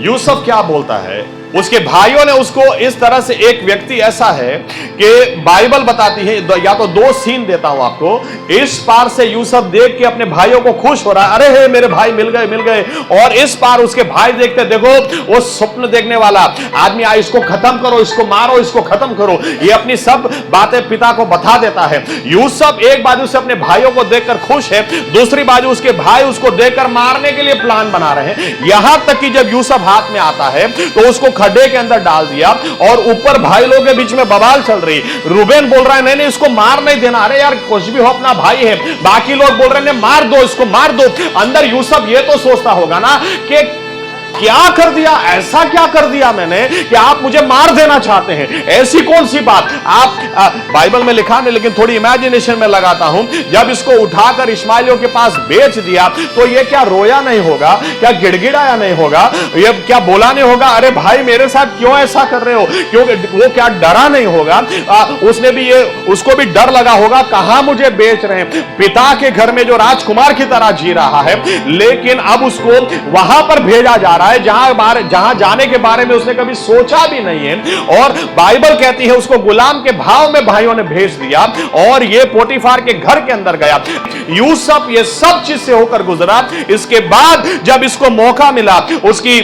यूसुफ क्या बोलता है, उसके भाइयों ने उसको इस तरह से, एक व्यक्ति ऐसा है कि बाइबल बताती है, या तो दो सीन देता हूं आपको। इस पार से यूसुफ देख के अपने भाइयों को खुश हो रहा है, अरे हे मेरे भाई मिल गए। और इस पार उसके भाई देखते, देखो वो स्वप्न देखने वाला आदमी आया, इसको खत्म करो, इसको मारो, इसको खत्म करो, ये अपनी सब बातें पिता को बता देता है। यूसुफ एक बाजू से अपने भाइयों को देखकर खुश है, दूसरी बाजू उसके भाई उसको देखकर मारने के लिए प्लान बना रहे हैं। यहां तक कि जब यूसुफ हाथ में आता है तो उसको खड्डे के अंदर डाल दिया, और ऊपर भाई लोगों के बीच में बवाल चल रही। रूबेन बोल रहा है नहीं इसको मार नहीं देना, अरे यार कुछ भी हो अपना भाई है। बाकी लोग बोल रहे हैं मार दो, इसको मार दो। अंदर यूसुफ ये तो सोचता होगा ना कि क्या कर दिया, ऐसा क्या कर दिया मैंने कि आप मुझे मार देना चाहते हैं, ऐसी कौन सी बात। आप बाइबल में लिखा नहीं, लेकिन थोड़ी इमेजिनेशन में लगाता हूं, जब इसको उठाकर इश्माइलियों के पास बेच दिया तो ये क्या रोया नहीं होगा, क्या गिड़गिड़ाया नहीं होगा, ये क्या बोला नहीं होगा, अरे भाई मेरे साथ क्यों ऐसा कर रहे हो, क्योंकि वो क्या डरा नहीं होगा। उसने भी ये, उसको भी डर लगा होगा, कहां मुझे बेच रहे हैं, पिता के घर में जो राजकुमार की तरह जी रहा है, लेकिन अब उसको वहां पर भेजा जा रहा है जहां जाने के बारे में उसने कभी सोचा भी नहीं है। और बाइबल कहती है उसको गुलाम के भाव में भाइयों ने भेज दिया, और ये पोटीफार के घर के अंदर गया। यूसुफ ये सब चीज से होकर गुजरा। इसके बाद जब इसको मौका मिला, उसकी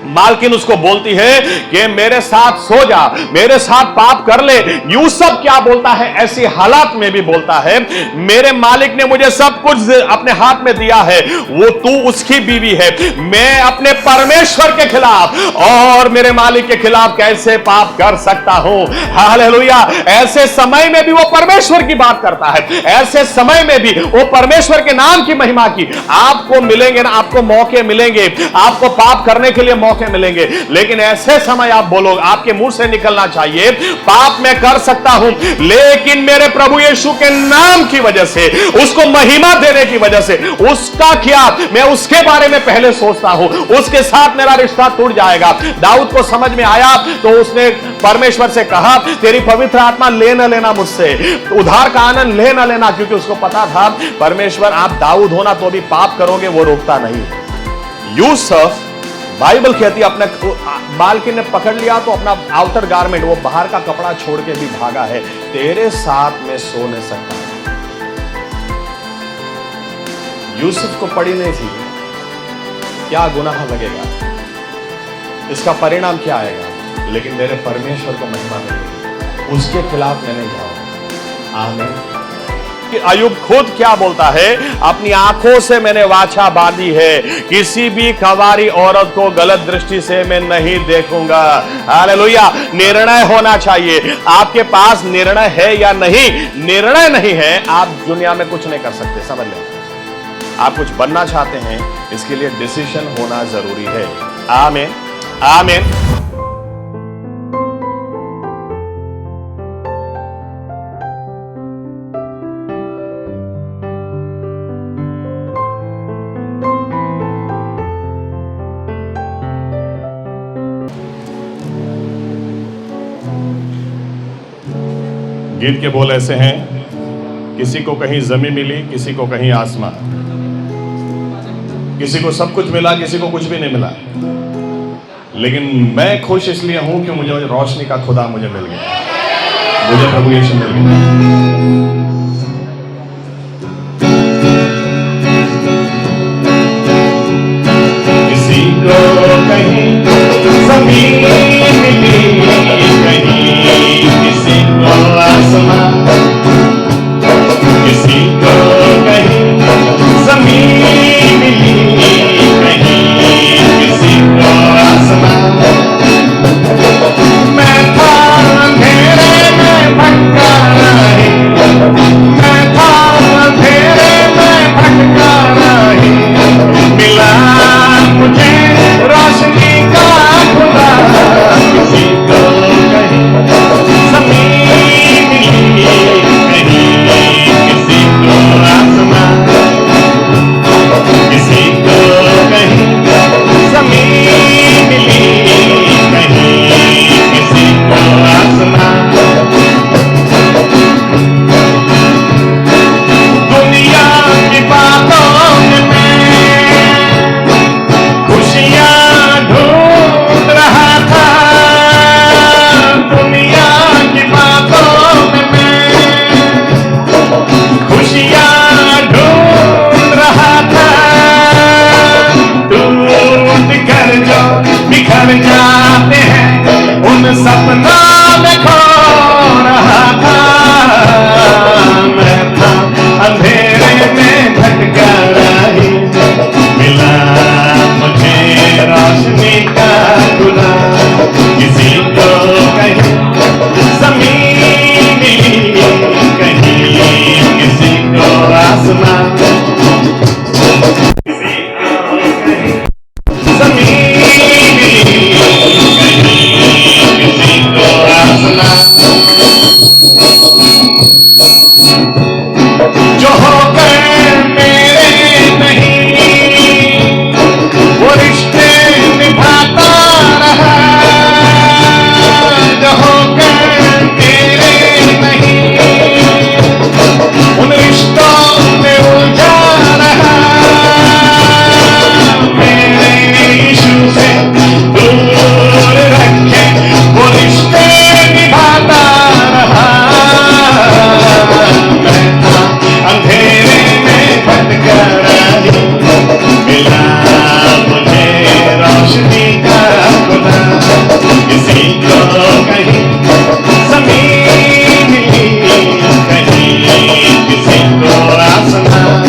मालकिन उसको बोलती है कि मेरे साथ सो जा, मेरे साथ पाप कर ले। यूसुफ क्या बोलता है, ऐसी हालात में भी बोलता है, मेरे मालिक ने मुझे सब कुछ अपने हाथ में दिया है, वो तू उसकी बीवी है, मैं अपने परमेश्वर के खिलाफ और मेरे मालिक के खिलाफ कैसे पाप कर सकता हूं। हालेलुया। ऐसे समय में भी वो परमेश्वर की बात करता है, ऐसे समय में भी वो परमेश्वर के नाम की महिमा की। आपको मिलेंगे ना, आपको मौके मिलेंगे, आपको पाप करने के लिए मौके मिलेंगे, लेकिन ऐसे समय आप बोलो, आपके मुंह से निकलना चाहिए, पाप मैं कर सकता हूं, लेकिन मेरे प्रभु यीशु के नाम की वजह से, उसको महिमा देने की वजह से, उसका क्या, मैं उसके बारे में पहले सोचता हूं, उसके साथ मेरा रिश्ता टूट जाएगा। दाऊद को समझ में आया तो उसने परमेश्वर से कहा, तेरी पवित्र आत्मा ले न लेना मुझसे, उधार का आनंद ले न लेना, क्योंकि उसको पता था परमेश्वर आप दाऊद होना तो भी पाप करोगे, वो रोकता नहीं। यूसुफ, बाइबल कहती है, अपने मालकिन ने पकड़ लिया तो अपना आउटर गारमेंट, वो बाहर का कपड़ा छोड़ के भी भागा है, तेरे साथ में सो नहीं सकता। यूसुफ को पड़ी नहीं थी, क्या गुनाह लगेगा, इसका परिणाम क्या आएगा, लेकिन मेरे परमेश्वर को महिमा मिलेगी, उसके खिलाफ मैं नहीं जाऊंगा। आमीन। कि अय्यूब खुद क्या बोलता है, अपनी आंखों से मैंने वाचा बांधी है, किसी भी कंवारी औरत को गलत दृष्टि से मैं नहीं देखूंगा। हालेलुया। निर्णय होना चाहिए। आपके पास निर्णय है या नहीं, निर्णय नहीं है, आप दुनिया में कुछ नहीं कर सकते, समझ लें। आप कुछ बनना चाहते हैं, इसके लिए डिसीजन होना जरूरी है। आमीन, आमीन। गीत के बोल ऐसे हैं, किसी को कहीं जमीन मिली, किसी को कहीं आसमां, किसी को सब कुछ मिला, किसी को कुछ भी नहीं मिला, लेकिन मैं खुश इसलिए हूं कि मुझे रोशनी का खुदा मुझे मिल गया, मुझे प्रभु यीशु मिल गया। किसी को कहीं जमीन मिली, कहीं किसी को आसमां, किसी को कहीं जमीन मिली, कहीं किसी को आसमां। मैं था अंधेरे में भटका नहीं, मैं था अंधेरे में भटका नहीं, मिला मुझे रोशनी का खुदा, में भटका राही, मिला मुझे रोशनी का खुदा। किसी को कहीं ज़मीन मिली, कहीं किसी को आसमान, किसी को कहीं ज़मीन मिली, कहीं किसी को आसमान। जो होकर मेरे नहीं, वो रिश्ते निभाता रहा। जो होकर मेरे नहीं, उन रिश्तों में उलझा रहा। मेरे यीशु से दूर रखे, वो रिश्ते निभाता रहा। अंधेरे में भटका राही, मिला मुझे रोशनी का खुदा। किसी को कहीं ज़मीन मिली, कहीं किसी को आसमान,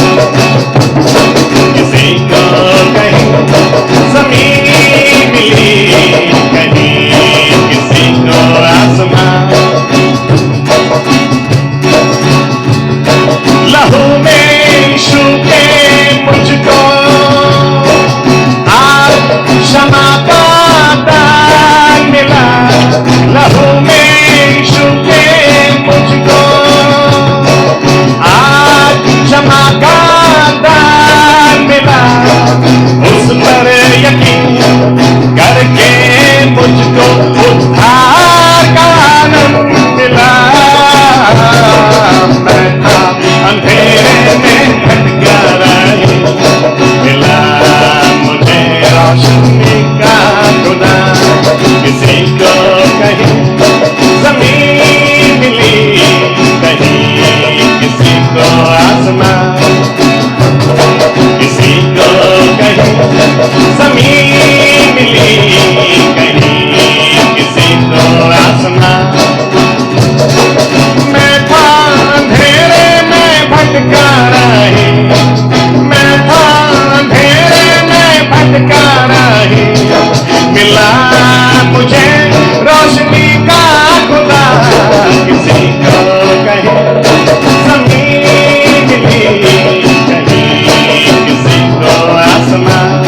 किसी को कहीं ज़मीन मिली, कहीं किसी को आसमान। लहू में यीशु के मुझको आज क्षमा का दान मिला। लहू में यीशु के मुझको आज क्षमा का दान मिला। उस पर यकीन करके मुझको उद्धार का आनंद मिला। मैं था अंधेरे में भटका राही, मिला मुझे रोशनी का खुदा। किसी को कहीं ज़मीन मिली, कहीं किसी को आसमान, किसी को कहीं ज़मीन मिली, कहीं किसी को आसमान। मैं था अंधेरे में भटका राही, मैं था अंधेरे में भटका राही, मिला मुझे रोशनी का खुदा। किसी को कहीं ज़मीन मिली, कहीं किसी को आसमान,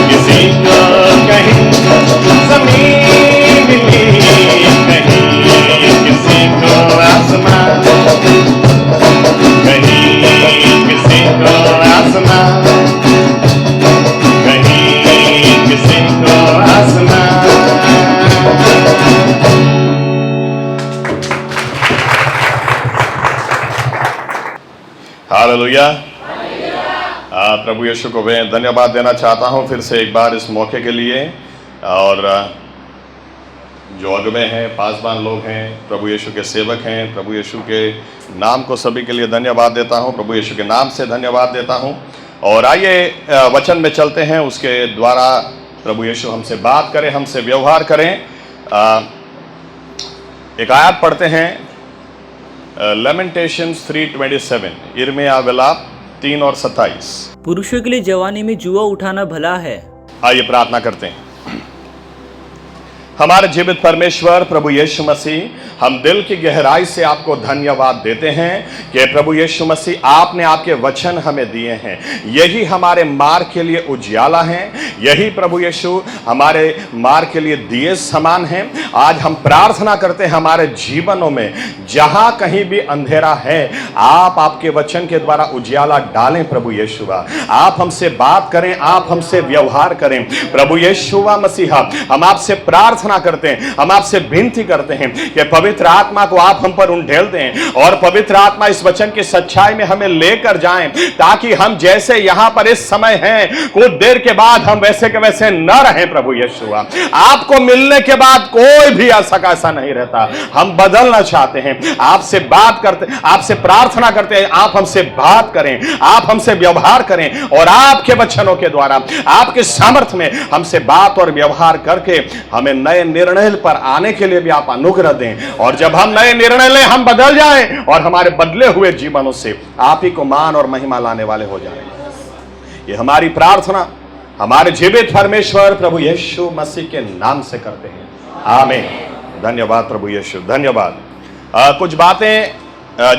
किसी को कहीं ज़मीन मिली, कहीं किसी को आसमान, कहीं किसी को आसमान, कहीं किसी को आसमान। हालेलुया। प्रभु यीशु को मैं धन्यवाद देना चाहता हूं फिर से एक बार इस मौके के लिए। और जो अगुवे हैं, पासवान लोग हैं, प्रभु यीशु के सेवक हैं, प्रभु यीशु के नाम को सभी के लिए धन्यवाद देता हूं, प्रभु यीशु के नाम से धन्यवाद देता हूं। और आइए वचन में चलते हैं, उसके द्वारा प्रभु यीशु हमसे बात करें, हमसे व्यवहार करें। एक आयत पढ़ते हैं, लेमेंटेशंस 3:27, यिर्मयाह विलाप 3 और 27। पुरुषों के लिए जवानी में जुआ उठाना भला है। आइए प्रार्थना करते हैं। हमारे जीवित परमेश्वर प्रभु यीशु मसीह, हम दिल की गहराई से आपको धन्यवाद देते हैं कि प्रभु यीशु मसीह आपने आपके वचन हमें दिए हैं। यही हमारे मार्ग के लिए उजियाला हैं, यही प्रभु यीशु हमारे मार्ग के लिए दिए समान हैं। आज हम प्रार्थना करते हैं हमारे जीवनों में जहां कहीं भी अंधेरा है, आप आपके वचन के द्वारा उजियाला डालें। प्रभु यीशु आप हमसे बात करें, आप हमसे व्यवहार करें। प्रभु यीशु मसीहा, हम आपसे प्रार्थना करते हैं, हम आपसे विनती करते हैं कि पवित्र आत्मा को आप हम पर उंडेल दें और पवित्र आत्मा इस वचन की सच्चाई में हमें लेकर जाएं, ताकि हम जैसे यहां पर इस समय हैं, कुछ देर के बाद हम वैसे के वैसे न रहें। प्रभु यीशु आपको मिलने के बाद कोई भी ऐसा नहीं रहता। हम बदलना चाहते हैं, आपसे बात करते, आपसे प्रार्थना करते हैं, आप हमसे बात करें, आप हमसे व्यवहार करें और आपके वचनों के द्वारा, आपके सामर्थ्य में हमसे बात और व्यवहार करके हमें नए नए निर्णय पर आने के लिए भी आप अनुग्रह दें, और जब हम नए निर्णय लें हम बदल जाएं और हमारे बदले हुए जीवनों से आप ही को मान और महिमा लाने वाले हो जाएं। ये हमारी प्रार्थना हमारे जीवित परमेश्वर प्रभु यीशु मसीह के नाम से करते हैं, आमीन। धन्यवाद प्रभु यीशु, धन्यवाद। कुछ बातें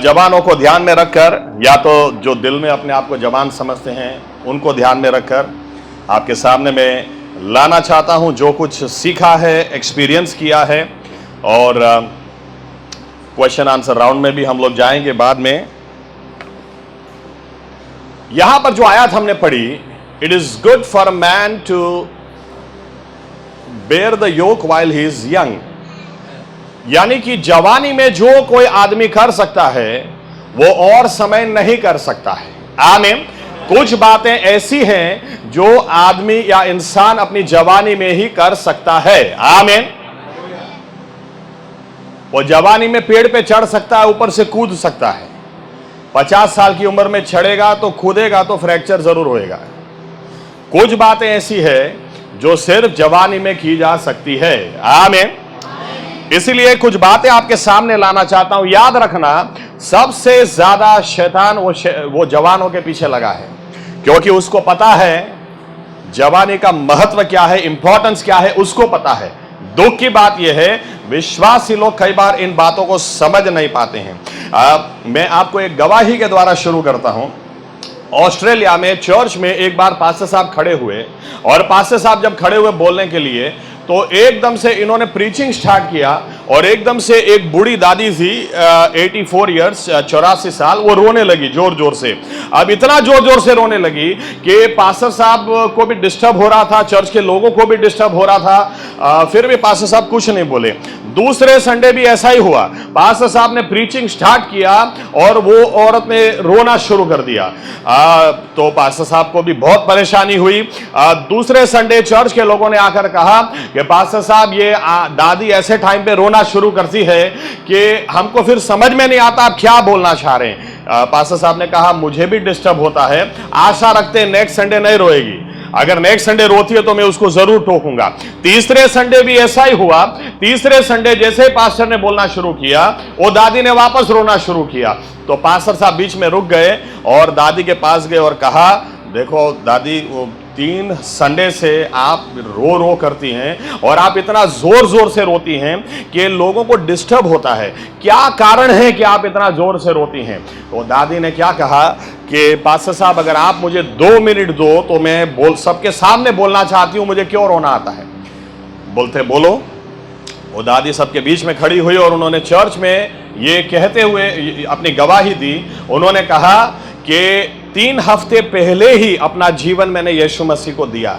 जवानों को ध्यान में रखकर, या तो जो दिल में अपने आप को जवान समझते हैं उनको ध्यान में रखकर आपके सामने मैं लाना चाहता हूं, जो कुछ सीखा है, एक्सपीरियंस किया है। और क्वेश्चन आंसर राउंड में भी हम लोग जाएंगे बाद में। यहां पर जो आयत हमने पढ़ी, it is good for a man to bear the yoke while he is young, यानी कि जवानी में जो कोई आदमी कर सकता है वो और समय नहीं कर सकता है, आमीन। कुछ बातें ऐसी हैं जो आदमी या इंसान अपनी जवानी में ही कर सकता है, आमीन। वो जवानी में पेड़ पे चढ़ सकता है, ऊपर से कूद सकता है। 50 साल की उम्र में चढ़ेगा तो कूदेगा तो फ्रैक्चर जरूर होएगा। कुछ बातें ऐसी है जो सिर्फ जवानी में की जा सकती है, आमीन। इसीलिए कुछ बातें आपके सामने लाना चाहता हूं। याद रखना, सबसे ज्यादा शैतान वो जवानों के पीछे लगा है, क्योंकि उसको पता है जवानी का महत्व क्या है, इंपॉर्टेंस क्या है, उसको पता है। दुख की बात यह है, विश्वासी लोग कई बार इन बातों को समझ नहीं पाते हैं। मैं आपको एक गवाही के द्वारा शुरू करता हूं। ऑस्ट्रेलिया में चर्च में एक बार पास्टर साहब खड़े हुए, और पास्टर साहब जब खड़े हुए बोलने के लिए, तो एकदम से इन्होंने प्रीचिंग स्टार्ट किया, और एकदम से एक बूढ़ी दादी थी 84 ईयर्स 84 साल, वो रोने लगी जोर जोर से। अब इतना जोर जोर से रोने लगी कि पास्टर साहब को भी डिस्टर्ब हो रहा था, चर्च के लोगों को भी डिस्टर्ब हो रहा था, फिर भी पास्टर साहब कुछ नहीं बोले। दूसरे संडे भी ऐसा ही हुआ, पास्टर साहब ने प्रीचिंग स्टार्ट किया और वो औरत ने रोना शुरू कर दिया। तो पास्टर साहब को भी बहुत परेशानी हुई। दूसरे संडे चर्च के लोगों ने आकर कहा कि पास्टर साहब, ये दादी ऐसे टाइम पे रोना शुरू करती है कि हमको फिर समझ में नहीं आता आप क्या बोलना चाह रहे हैं। पास्टर साहब ने कहा, मुझे भी डिस्टर्ब होता है, आशा रखते हैं नेक्स्ट संडे नहीं रोएगी, अगर नेक्स्ट संडे रोती है तो मैं उसको जरूर टोकूंगा। तीसरे संडे भी ऐसा ही हुआ। तीसरे संडे जैसे ही पास्टर ने बोलना शुरू किया, वो दादी ने वापस रोना शुरू किया। तो पास्टर साहब बीच में रुक गए और दादी के पास गए और कहा, देखो दादी, वो 3 संडे से आप रो रो करती हैं और आप इतना जोर जोर से रोती हैं कि लोगों को डिस्टर्ब होता है, क्या कारण है कि आप इतना जोर से रोती हैं? तो दादी ने क्या कहा कि पास्टर साहब, अगर आप मुझे 2 मिनट दो तो मैं सबके सामने बोलना चाहती हूं, मुझे क्यों रोना आता है। बोलते बोलो। वो दादी सबके बीच में खड़ी हुई और उन्होंने चर्च में ये कहते हुए अपनी गवाही दी। उन्होंने कहा कि 3 हफ्ते पहले ही अपना जीवन मैंने यीशु मसीह को दिया,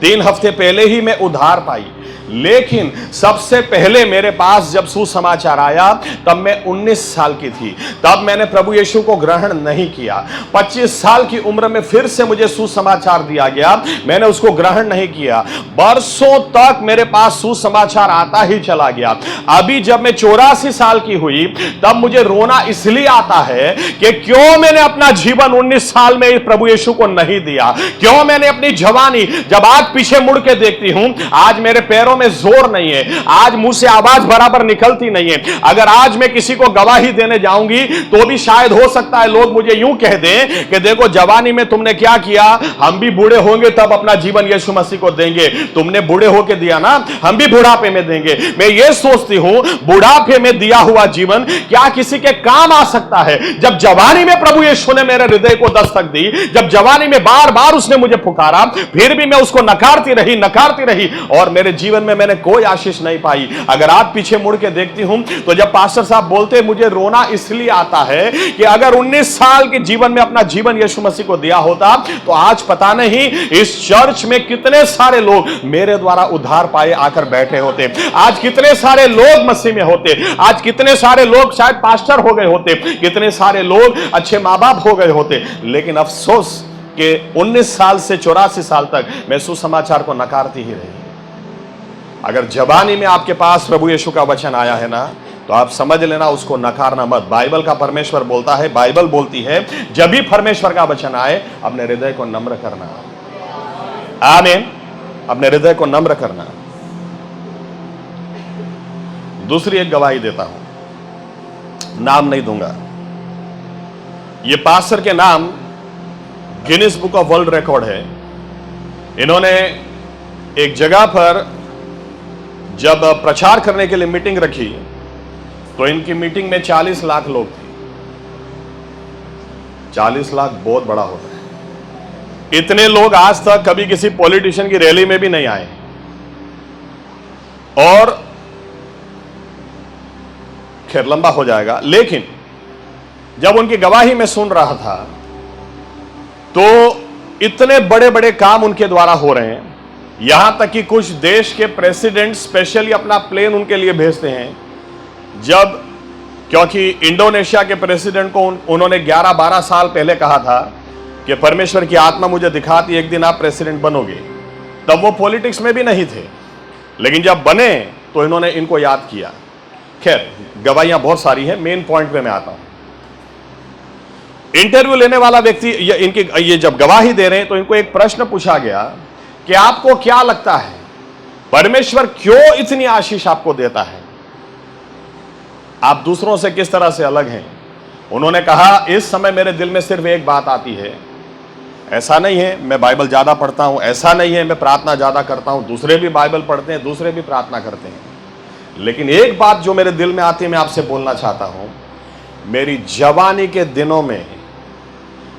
3 हफ्ते पहले ही मैं उद्धार पाई, लेकिन सबसे पहले मेरे पास जब सुसमाचार आया तब मैं 19 साल की थी, तब मैंने प्रभु यीशु को ग्रहण नहीं किया। 25 साल की उम्र में फिर से मुझे सुसमाचार दिया गया, मैंने उसको ग्रहण नहीं किया। बरसों तक मेरे पास सुसमाचार आता ही चला गया। अभी जब मैं 84 साल की हुई तब मुझे रोना इसलिए आता है कि क्यों मैंने अपना जीवन 19 साल में प्रभु यीशु को नहीं दिया, क्यों मैंने अपनी जवानी, जब आज पीछे मुड़ के देखती हूं, आज मेरे पैरों में जोर नहीं है, आज मुंह से आवाज बराबर निकलती नहीं है। अगर आज मैं किसी को गवाही देने जाऊंगी तो भी शायद हो सकता है लोग मुझे यूं कह दें कि देखो जवानी में तुमने क्या किया, हम भी बूढ़े होंगे तब अपना जीवन यीशु मसीह को देंगे, तुमने बूढ़े होके दिया ना, हम भी बुढ़ापे में देंगे। मैं ये सोचती हूं बुढ़ापे में दिया हुआ जीवन क्या किसी के काम आ सकता है? जब जवानी में प्रभु यीशु ने मेरे हृदय को दस्तक दी, जब जवानी में बार बार उसने मुझे पुकारा, फिर भी मैं उसको नकारती रही और मेरे जीवन में मैंने कोई आशीष नहीं पाई। अगर आप पीछे मुड़ के देखती हूं तो जब पास्टर साहब बोलते मुझे रोना इसलिए आता है कि अगर 19 साल के जीवन में अपना जीवन यीशु मसीह को दिया होता तो आज पता नहीं इस चर्च में कितने सारे लोग मेरे द्वारा उद्धार पाए आकर बैठे होते, आज कितने सारे लोग मसीह में होते, आज कितने सारे लोग शायद पास्टर हो गए होते, कितने सारे लोग अच्छे मां बाप हो गए होते। लेकिन अफसोस कि 19 साल से 84 साल तक मैं सुसमाचार को नकारती ही रही। अगर जवानी में आपके पास प्रभु यीशु का वचन आया है ना, तो आप समझ लेना उसको नकारना मत। बाइबल का परमेश्वर बोलता है, बाइबल बोलती है, जब भी परमेश्वर का वचन आए अपने हृदय को नम्र करना। आमीन। अपने हृदय को नम्र करना। दूसरी एक गवाही देता हूं, नाम नहीं दूंगा। ये पास्टर के नाम Guinness book of world record है। इन्होंने एक जगह पर जब प्रचार करने के लिए मीटिंग रखी तो इनकी मीटिंग में 40 लाख लोग थे। 40 लाख बहुत बड़ा होता है। इतने लोग आज तक कभी किसी पॉलिटिशियन की रैली में भी नहीं आए। और खैर लंबा हो जाएगा, लेकिन जब उनकी गवाही में सुन रहा था तो इतने बड़े बड़े काम उनके द्वारा हो रहे हैं, यहां तक कि कुछ देश के प्रेसिडेंट स्पेशली अपना प्लेन उनके लिए भेजते हैं। जब क्योंकि इंडोनेशिया के प्रेसिडेंट को उन्होंने 11-12 साल पहले कहा था कि परमेश्वर की आत्मा मुझे दिखाती एक दिन आप प्रेसिडेंट बनोगे, तब वो पॉलिटिक्स में भी नहीं थे, लेकिन जब बने तो इन्होंने इनको याद किया। खैर गवाहियां बहुत सारी हैं, मेन पॉइंट पे मैं आता हूं। इंटरव्यू लेने वाला व्यक्ति ये जब गवाही दे रहे हैं तो इनको एक प्रश्न पूछा गया कि आपको क्या लगता है परमेश्वर क्यों इतनी आशीष आपको देता है, आप दूसरों से किस तरह से अलग हैं। उन्होंने कहा इस समय मेरे दिल में सिर्फ एक बात आती है, ऐसा नहीं है मैं बाइबल ज्यादा पढ़ता हूं, ऐसा नहीं है मैं प्रार्थना ज्यादा करता हूं, दूसरे भी बाइबल पढ़ते हैं, दूसरे भी प्रार्थना करते हैं, लेकिन एक बात जो मेरे दिल में आती है मैं आपसे बोलना चाहता हूं, मेरी जवानी के दिनों में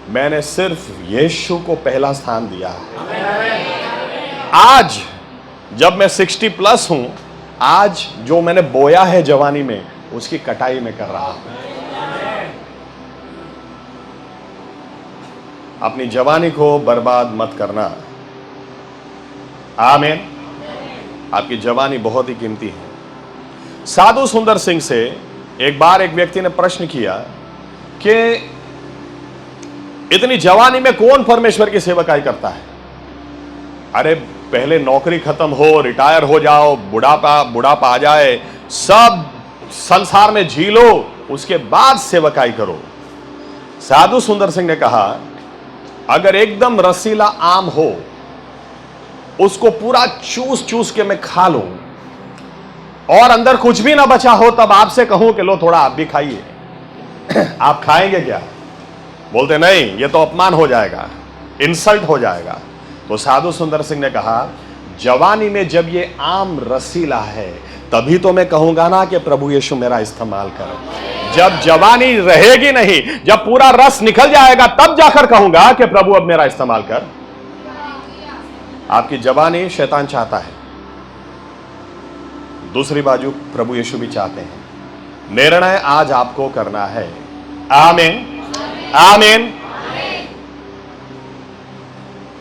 मैंने सिर्फ यीशु को पहला स्थान दिया है। आज जब मैं 60+ हूं, आज जो मैंने बोया है जवानी में उसकी कटाई में कर रहा हूं। अपनी जवानी को बर्बाद मत करना। आमीन। आपकी जवानी बहुत ही कीमती है। साधु सुंदर सिंह से एक बार एक व्यक्ति ने प्रश्न किया कि इतनी जवानी में कौन परमेश्वर की सेवकाई करता है? अरे पहले नौकरी खत्म हो, रिटायर हो जाओ, बुढ़ापा आ जाए, सब संसार में जी लो, उसके बाद सेवकाई करो। साधु सुंदर सिंह ने कहा अगर एकदम रसीला आम हो, उसको पूरा चूस चूस के मैं खा लूं और अंदर कुछ भी ना बचा हो, तब आपसे कहूं कि लो थोड़ा आप भी खाइए, आप खाएंगे क्या? बोलते नहीं, ये तो अपमान हो जाएगा, इंसल्ट हो जाएगा। तो साधु सुंदर सिंह ने कहा जवानी में जब ये आम रसीला है तभी तो मैं कहूंगा ना कि प्रभु यीशु मेरा इस्तेमाल कर। जब जवानी रहेगी नहीं, जब पूरा रस निकल जाएगा, तब जाकर कहूंगा कि प्रभु अब मेरा इस्तेमाल कर। आपकी जवानी शैतान चाहता है, दूसरी बाजू प्रभु यीशु भी चाहते हैं। निर्णय आज आपको करना है। आमीन, आमीन।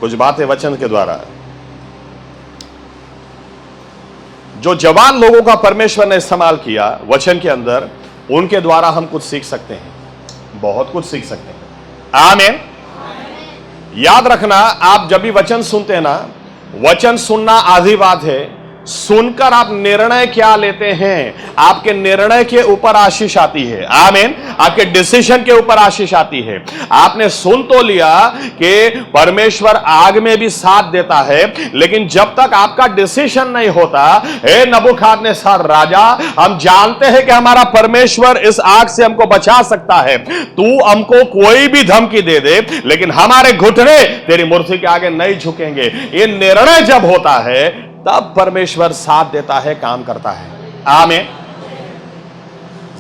कुछ बातें वचन के द्वारा, जो जवान लोगों का परमेश्वर ने इस्तेमाल किया वचन के अंदर, उनके द्वारा हम कुछ सीख सकते हैं, बहुत कुछ सीख सकते हैं। आमीन। याद रखना, आप जब भी वचन सुनते हैं ना, वचन सुनना आधी बात है, सुनकर आप निर्णय क्या लेते हैं, आपके निर्णय के ऊपर आशीष आती है। आमीन। आपके डिसीजन के ऊपर आशीष आती है। आपने सुन तो लिया कि परमेश्वर आग में भी साथ देता है, लेकिन जब तक आपका डिसीजन नहीं होता, हे नबूखदनेस्सर राजा, हम जानते हैं कि हमारा परमेश्वर इस आग से हमको बचा सकता है, तू हमको कोई भी धमकी दे दे, लेकिन हमारे घुटने तेरी मूर्ति के आगे नहीं झुकेंगे। ये निर्णय जब होता है तब परमेश्वर साथ देता है, काम करता है। आमीन।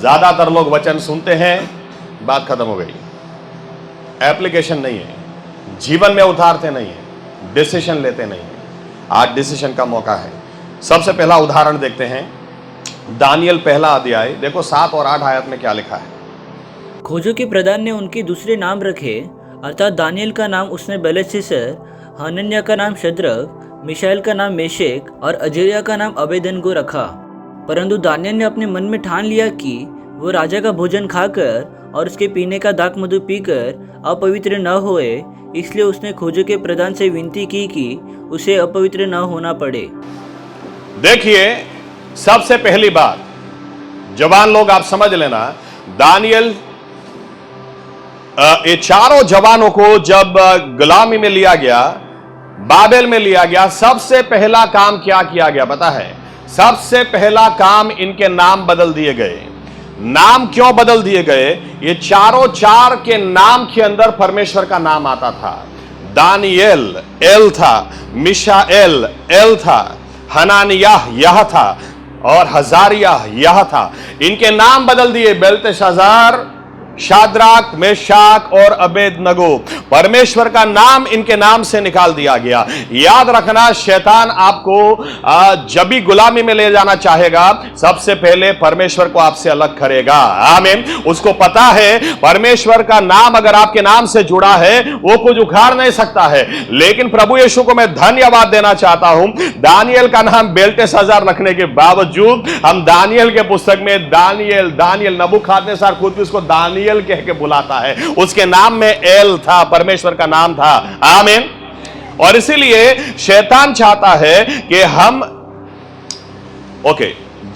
ज्यादातर लोग वचन सुनते हैं, बात खत्म हो गई, एप्लीकेशन नहीं है, जीवन में उतारते नहीं है, डिसीजन लेते नहीं है। आज डिसीजन का मौका है। सबसे पहला उदाहरण देखते हैं, दानियल पहला अध्याय, देखो 7 और 8 आयत में क्या लिखा है। खोजों के प्रधान ने उनके दूसरे नाम रखे, अर्थात दानियल का नाम उसने बेलतशस्सर, हनन्याह का नाम शद्रक, मिशाएल का नाम मेशेक और अजर्याह का नाम अबेदनगो रखा। परंतु दानियल ने अपने मन में ठान लिया कि वो राजा का भोजन खाकर और उसके पीने का दाख मधु पीकर अपवित्र न होए, इसलिए उसने खोजों के प्रधान से विनती की कि उसे अपवित्र न होना पड़े। देखिए, सबसे पहली बात, जवान लोग आप समझ लेना, दानियल ये चारों जवानों को जब गुलामी में लिया गया, बाबेल में लिया गया, सबसे पहला काम क्या किया गया पता है? सबसे पहला काम इनके नाम बदल दिए गए। नाम क्यों बदल दिए गए? ये चारों चार के नाम के अंदर परमेश्वर का नाम आता था। दानियल एल था, मिशाएल एल था, हनानियाह यह था और हजारिया यह था। इनके नाम बदल दिए, बेल्तेशाजार, शाद्राक, मेशाक और अबेदनगो। परमेश्वर का नाम इनके नाम से निकाल दिया गया। याद रखना, शैतान आपको जब भी गुलामी में ले जाना चाहेगा, सबसे पहले परमेश्वर को आपसे अलग करेगा। आमीन। उसको पता है परमेश्वर का नाम अगर आपके नाम से जुड़ा है, वो कुछ उखाड़ नहीं सकता है। लेकिन प्रभु यीशु को मैं धन्यवाद देना चाहता हूं, दानियल का नाम बेल्तेशाजार रखने के बावजूद हम दानियल के पुस्तक में दानियल नबूखदनेस्सर खुद भी उसको दानियल कह के बुलाता है। उसके नाम में एल था, परमेश्वर का नाम था। आमीन। और इसीलिए शैतान चाहता है कि हम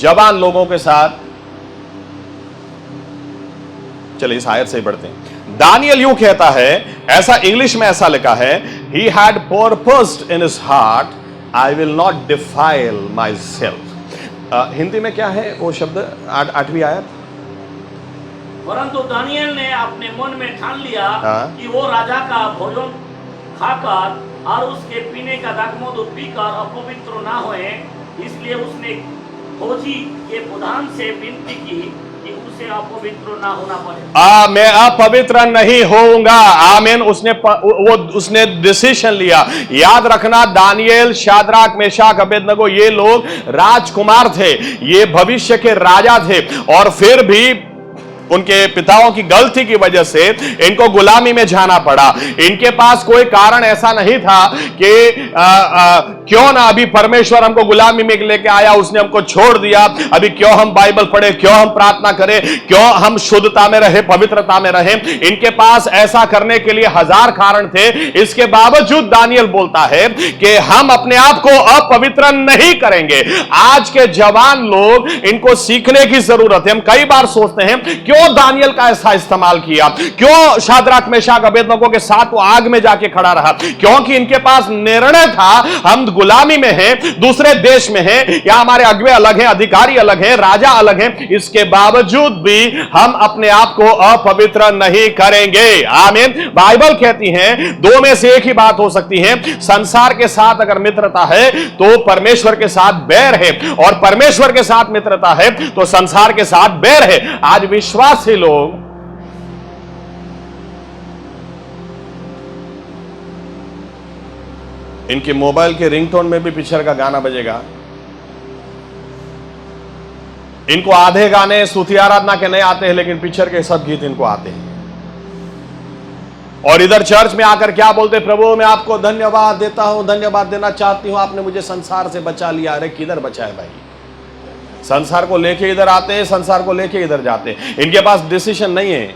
जवान लोगों के साथ, चलिए इस आयत से ही बढ़ते हैं। दानियल यूं कहता है, ऐसा इंग्लिश में ऐसा लिखा है, he had पर्पस्ड in his heart, I will not defile my self. Hindi में क्या है वो शब्द? 8वीं आयत। परंतु दानियल ने अपने मन में ठान लिया कि वो राजा का भोजन खाकर और उसके पीने का दाखमधु पीकर अपवित्र ना होए, इसलिए उसने फौजी के प्रधान से विनती की कि उसे अपवित्र ना होना पड़े। मैं अपवित्र नहीं होऊंगा। आमीन। उसने डिसीजन लिया। याद रखना, दानियल, शाद्राक, मेशाक, अबेदनगो ये लोग राजकुमार थे, ये भविष्य के राजा थे, और फिर भी उनके पिताओं की गलती की वजह से इनको गुलामी में जाना पड़ा। इनके पास कोई कारण ऐसा नहीं था कि क्यों ना अभी परमेश्वर हमको गुलामी में लेके आया, उसने हमको छोड़ दिया, अभी क्यों हम बाइबल पढ़े, क्यों हम प्रार्थना करें, क्यों हम शुद्धता में रहे, पवित्रता में रहे। इनके पास ऐसा करने के लिए हजार कारण थे। इसके बावजूद दानियल बोलता है कि हम अपने आप को अपवित्र नहीं करेंगे। आज के जवान लोग, इनको सीखने की जरूरत है। हम कई बार सोचते हैं क्यों दानियल का ऐसा इस्तेमाल किया, क्यों शाद्राक, मेशाक, अबेदनगो के साथ वो आग में जाके खड़ा रहा? क्योंकि इनके पास निर्णय था, हम गुलामी में हैं, दूसरे देश में हैं, या हमारे अगुवे अलग हैं, अधिकारी अलग हैं, राजा अलग हैं। इसके बावजूद भी हम अपने आप को अपवित्र नहीं करेंगे। आमीन। बाइबल कहती है दो में से एक ही बात हो सकती है, संसार के साथ अगर मित्रता है तो परमेश्वर के साथ बैर है, और परमेश्वर के साथ मित्रता है तो संसार के साथ बैर है। आज विश्वासी लोग इनके मोबाइल के रिंगटोन में भी पिक्चर का गाना बजेगा। इनको आधे गाने स्तुति आराधना के नहीं आते हैं, लेकिन पिक्चर के सब गीत इनको आते हैं। और इधर चर्च में आकर क्या बोलते? प्रभु मैं आपको धन्यवाद देता हूं, धन्यवाद देना चाहती हूं, आपने मुझे संसार से बचा लिया। अरे किधर बचा है भाई? संसार को लेके इधर आते हैं, संसार को लेके इधर जाते हैं। इनके पास डिसीजन नहीं है।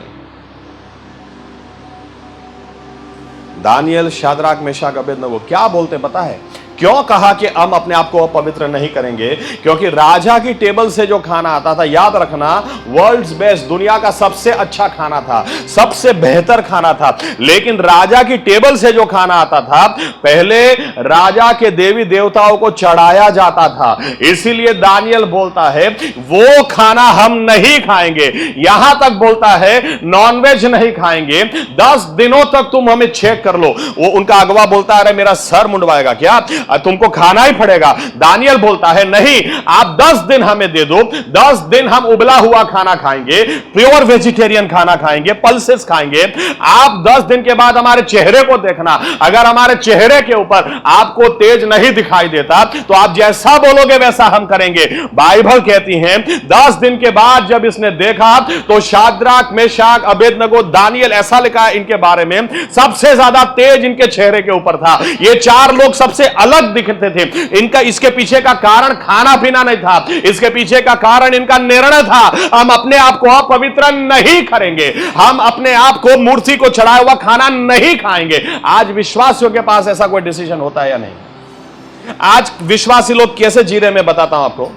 दानियल, शाद्राक, मेशाक, अबेदनगो क्या बोलते पता है? क्यों कहा कि हम अपने आप को अपवित्र नहीं करेंगे? क्योंकि राजा की टेबल से जो खाना आता था, याद रखना, वर्ल्ड्स बेस्ट, दुनिया का सबसे अच्छा खाना था, सबसे बेहतर खाना था। लेकिन राजा की टेबल से जो खाना आता था, पहले राजा के देवी देवताओं को चढ़ाया जाता था। इसीलिए दानियल बोलता है वो खाना हम नहीं खाएंगे। यहां तक बोलता है नॉनवेज नहीं खाएंगे, 10 दिनों तक तुम हमें चेक कर लो। वो उनका अगवा बोलता है अरे मेरा सर मुंडवाएगा क्या, तुमको खाना ही पड़ेगा। दानियल बोलता है नहीं, आप 10 दिन हमें दे दो, 10 दिन हम उबला हुआ खाना खाएंगे, प्योर वेजिटेरियन खाना खाएंगे, पल्सेस खाएंगे। आप 10 दिन के बाद हमारे चेहरे को देखना, अगर हमारे चेहरे के ऊपर आपको तेज नहीं दिखाई देता तो आप जैसा बोलोगे वैसा हम करेंगे। बाइबल कहती है 10 दिन के बाद जब इसने देखा तो शाद्राक, मेशाक, अबेदनगो, दानियल, ऐसा लिखा है इनके बारे में, सबसे ज्यादा तेज इनके चेहरे के ऊपर था। ये 4 लोग सबसे अलग दिखते थे। इनका इसके पीछे का कारण खाना पीना नहीं था, इसके पीछे का कारण इनका निर्णय था, हम अपने आप को अपवित्र नहीं करेंगे, हम अपने आप को मूर्ति को चढ़ाया हुआ खाना नहीं खाएंगे। आज विश्वासियों के पास ऐसा कोई डिसीजन होता है या नहीं? आज विश्वासी लोग कैसे जी रहे मैं बताता हूं आपको।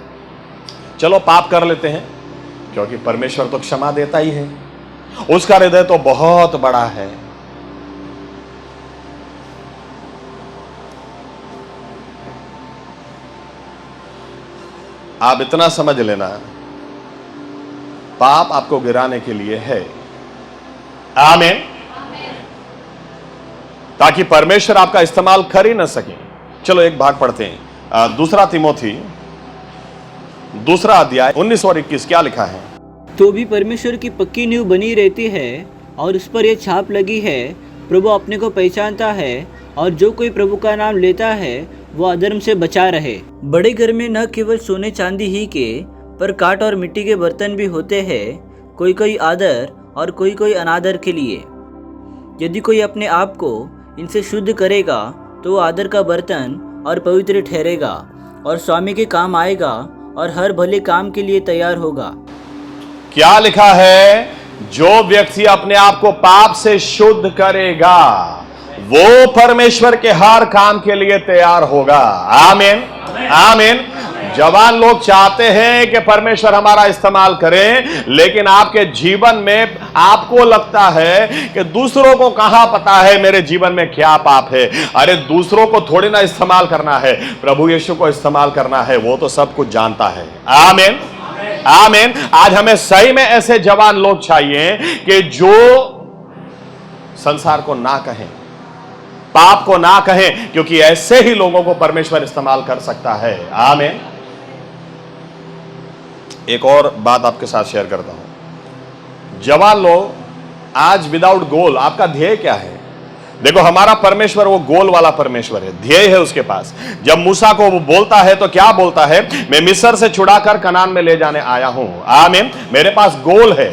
चलो पाप कर लेते हैं, क्योंकि परमेश्वर तो क्षमा देता ही है, उसका हृदय तो बहुत बड़ा है। आप इतना समझ लेना, पाप आपको गिराने के लिए है। आमीन। ताकि परमेश्वर आपका इस्तेमाल कर ही ना सके। चलो एक भाग पढ़ते हैं, दूसरा तिमोथी दूसरा अध्याय 19 और 21 क्या लिखा है? तो भी परमेश्वर की पक्की नींव बनी रहती है और उस पर यह छाप लगी है, प्रभु अपने को पहचानता है और जो कोई प्रभु का नाम लेता है वो अधर्म से बचा रहे। बड़े घर में न केवल सोने चांदी ही के पर काठ और मिट्टी के बर्तन भी होते हैं, कोई कोई आदर और कोई कोई अनादर के लिए। यदि कोई अपने आप को इनसे शुद्ध करेगा तो वो आदर का बर्तन और पवित्र ठहरेगा और स्वामी के काम आएगा और हर भले काम के लिए तैयार होगा। क्या लिखा है? जो व्यक्ति अपने आप को पाप से शुद्ध करेगा वो परमेश्वर के हर काम के लिए तैयार होगा। आमीन, आमीन। जवान लोग चाहते हैं कि परमेश्वर हमारा इस्तेमाल करें, लेकिन आपके जीवन में आपको लगता है कि दूसरों को कहां पता है मेरे जीवन में क्या पाप है। अरे दूसरों को थोड़ी ना इस्तेमाल करना है, प्रभु यीशु को इस्तेमाल करना है, वो तो सब कुछ जानता है। आमीन, आमीन। आज हमें सही में ऐसे जवान लोग चाहिए कि जो संसार को ना कहें, पाप को ना कहें, क्योंकि ऐसे ही लोगों को परमेश्वर इस्तेमाल कर सकता है। आमीन। एक और बात आपके साथ शेयर करता हूं। जवान लोग आज विदाउट गोल, आपका ध्येय क्या है? देखो हमारा परमेश्वर वो गोल वाला परमेश्वर है, ध्येय है उसके पास। जब मूसा को वो बोलता है तो क्या बोलता है? मैं मिस्र से छुड़ाकर कनान में ले जाने आया हूं। आमीन। मेरे पास गोल है।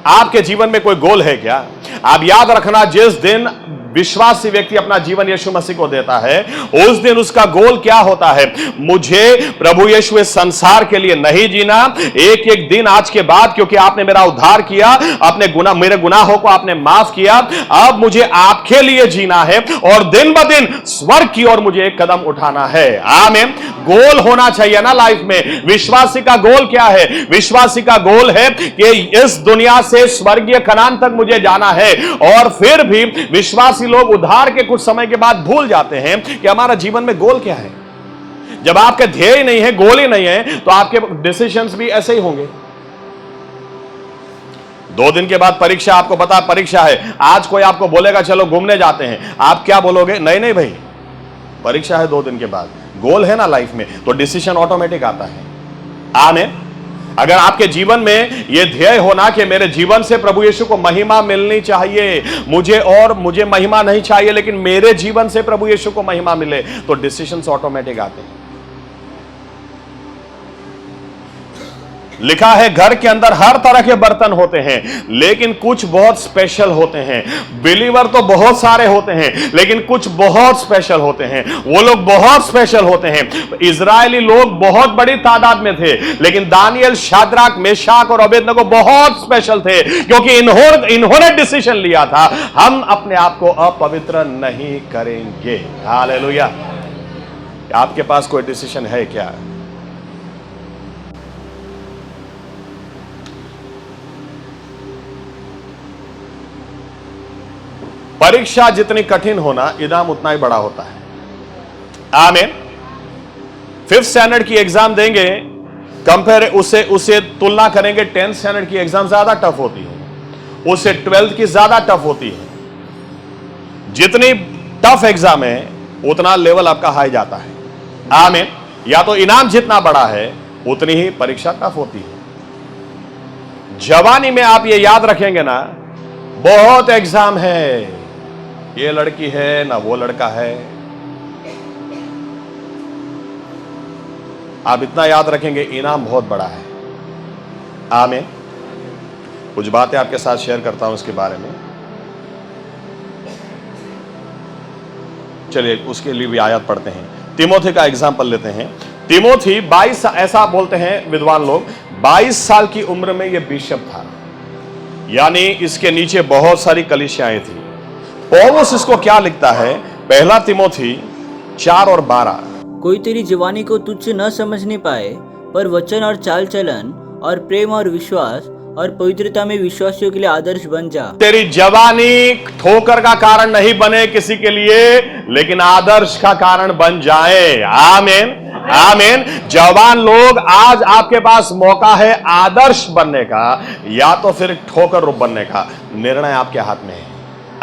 आपके जीवन में कोई गोल है क्या? आप याद रखना, जिस दिन विश्वासी व्यक्ति अपना जीवन यीशु मसीह को देता है उस दिन उसका गोल क्या होता है? मुझे प्रभु यीशु इस संसार के लिए नहीं जीना, एक एक दिन आज के बाद, क्योंकि आपने मेरा उद्धार किया, अपने मेरे गुनाहों को आपने माफ किया, अब मुझे आपके लिए जीना है और दिन ब दिन स्वर्ग की ओर मुझे एक कदम उठाना है। आमीन। गोल होना चाहिए ना लाइफ में। विश्वासी का गोल क्या है? विश्वासी का गोल है कि इस दुनिया से स्वर्गीय कनान तक मुझे जाना है। और फिर भी विश्वासी लोग उद्धार के कुछ समय के बाद भूल जाते हैं कि हमारा जीवन में गोल क्या है। जब आपके ध्येय नहीं है, गोल ही नहीं है, तो आपके डिसीजंस भी ऐसे ही होंगे। 2 दिन के बाद परीक्षा, आपको पता परीक्षा है। आज कोई आपको बोलेगा चलो घूमने जाते हैं, आप क्या बोलोगे? नहीं नहीं भाई, परीक्षा है 2 दिन के बाद। गोल है ना लाइफ में, तो डिसीजन ऑटोमेटिक आता है। आमीन। अगर आपके जीवन में यह ध्येय होना कि मेरे जीवन से प्रभु यीशु को महिमा मिलनी चाहिए, मुझे महिमा नहीं चाहिए, लेकिन मेरे जीवन से प्रभु यीशु को महिमा मिले, तो डिसीजंस ऑटोमेटिक आते हैं। लिखा है घर के अंदर हर तरह के बर्तन होते हैं, लेकिन कुछ बहुत स्पेशल होते हैं। बिलीवर तो बहुत सारे होते हैं, लेकिन कुछ बहुत स्पेशल होते हैं। वो लोग बहुत स्पेशल होते हैं। इजरायली लोग बहुत बड़ी तादाद में थे, लेकिन दानियल, शाद्राक, मेशाक और अबेदनगो बहुत स्पेशल थे, क्योंकि इन्होंने डिसीजन लिया था हम अपने आप को अपवित्र नहीं करेंगे। हालेलुया। आपके पास कोई डिसीजन है क्या? परीक्षा जितनी कठिन होना, इनाम उतना ही बड़ा होता है। आमीन। 5th स्टैंडर्ड की एग्जाम देंगे, कंपेयर उसे तुलना करेंगे, 10th स्टैंडर्ड की एग्जाम ज्यादा टफ होती है, उससे 12th की ज्यादा टफ होती है। जितनी टफ एग्जाम है उतना लेवल आपका हाई जाता है। आमीन। या तो इनाम जितना बड़ा है उतनी ही परीक्षा टफ होती है। जवानी में आप ये याद रखेंगे ना, बहुत एग्जाम है, ये लड़की है ना वो लड़का है। आप इतना याद रखेंगे, इनाम बहुत बड़ा है। आमीन। कुछ बातें आपके साथ शेयर करता हूं इसके बारे में। चलिए उसके लिए भी आयत पढ़ते हैं। तिमोथी का एग्जाम्पल लेते हैं। तिमोथी 22, ऐसा बोलते हैं विद्वान लोग, 22 साल की उम्र में यह बिशप था, यानी इसके नीचे बहुत सारी कलीसियाएं थी। पौलुस इसको क्या लिखता है? पहला तिमोथी 4 और 12। कोई तेरी जवानी को तुच्छ न समझने पाए, पर वचन और चाल चलन और प्रेम और विश्वास और पवित्रता में विश्वासियों के लिए आदर्श बन जा। तेरी जवानी ठोकर का कारण नहीं बने किसी के लिए, लेकिन आदर्श का कारण बन जाए। आमीन। आमीन। जवान लोग, आज आपके पास मौका है आदर्श बनने का या तो फिर ठोकर बनने का। निर्णय आपके हाथ में है।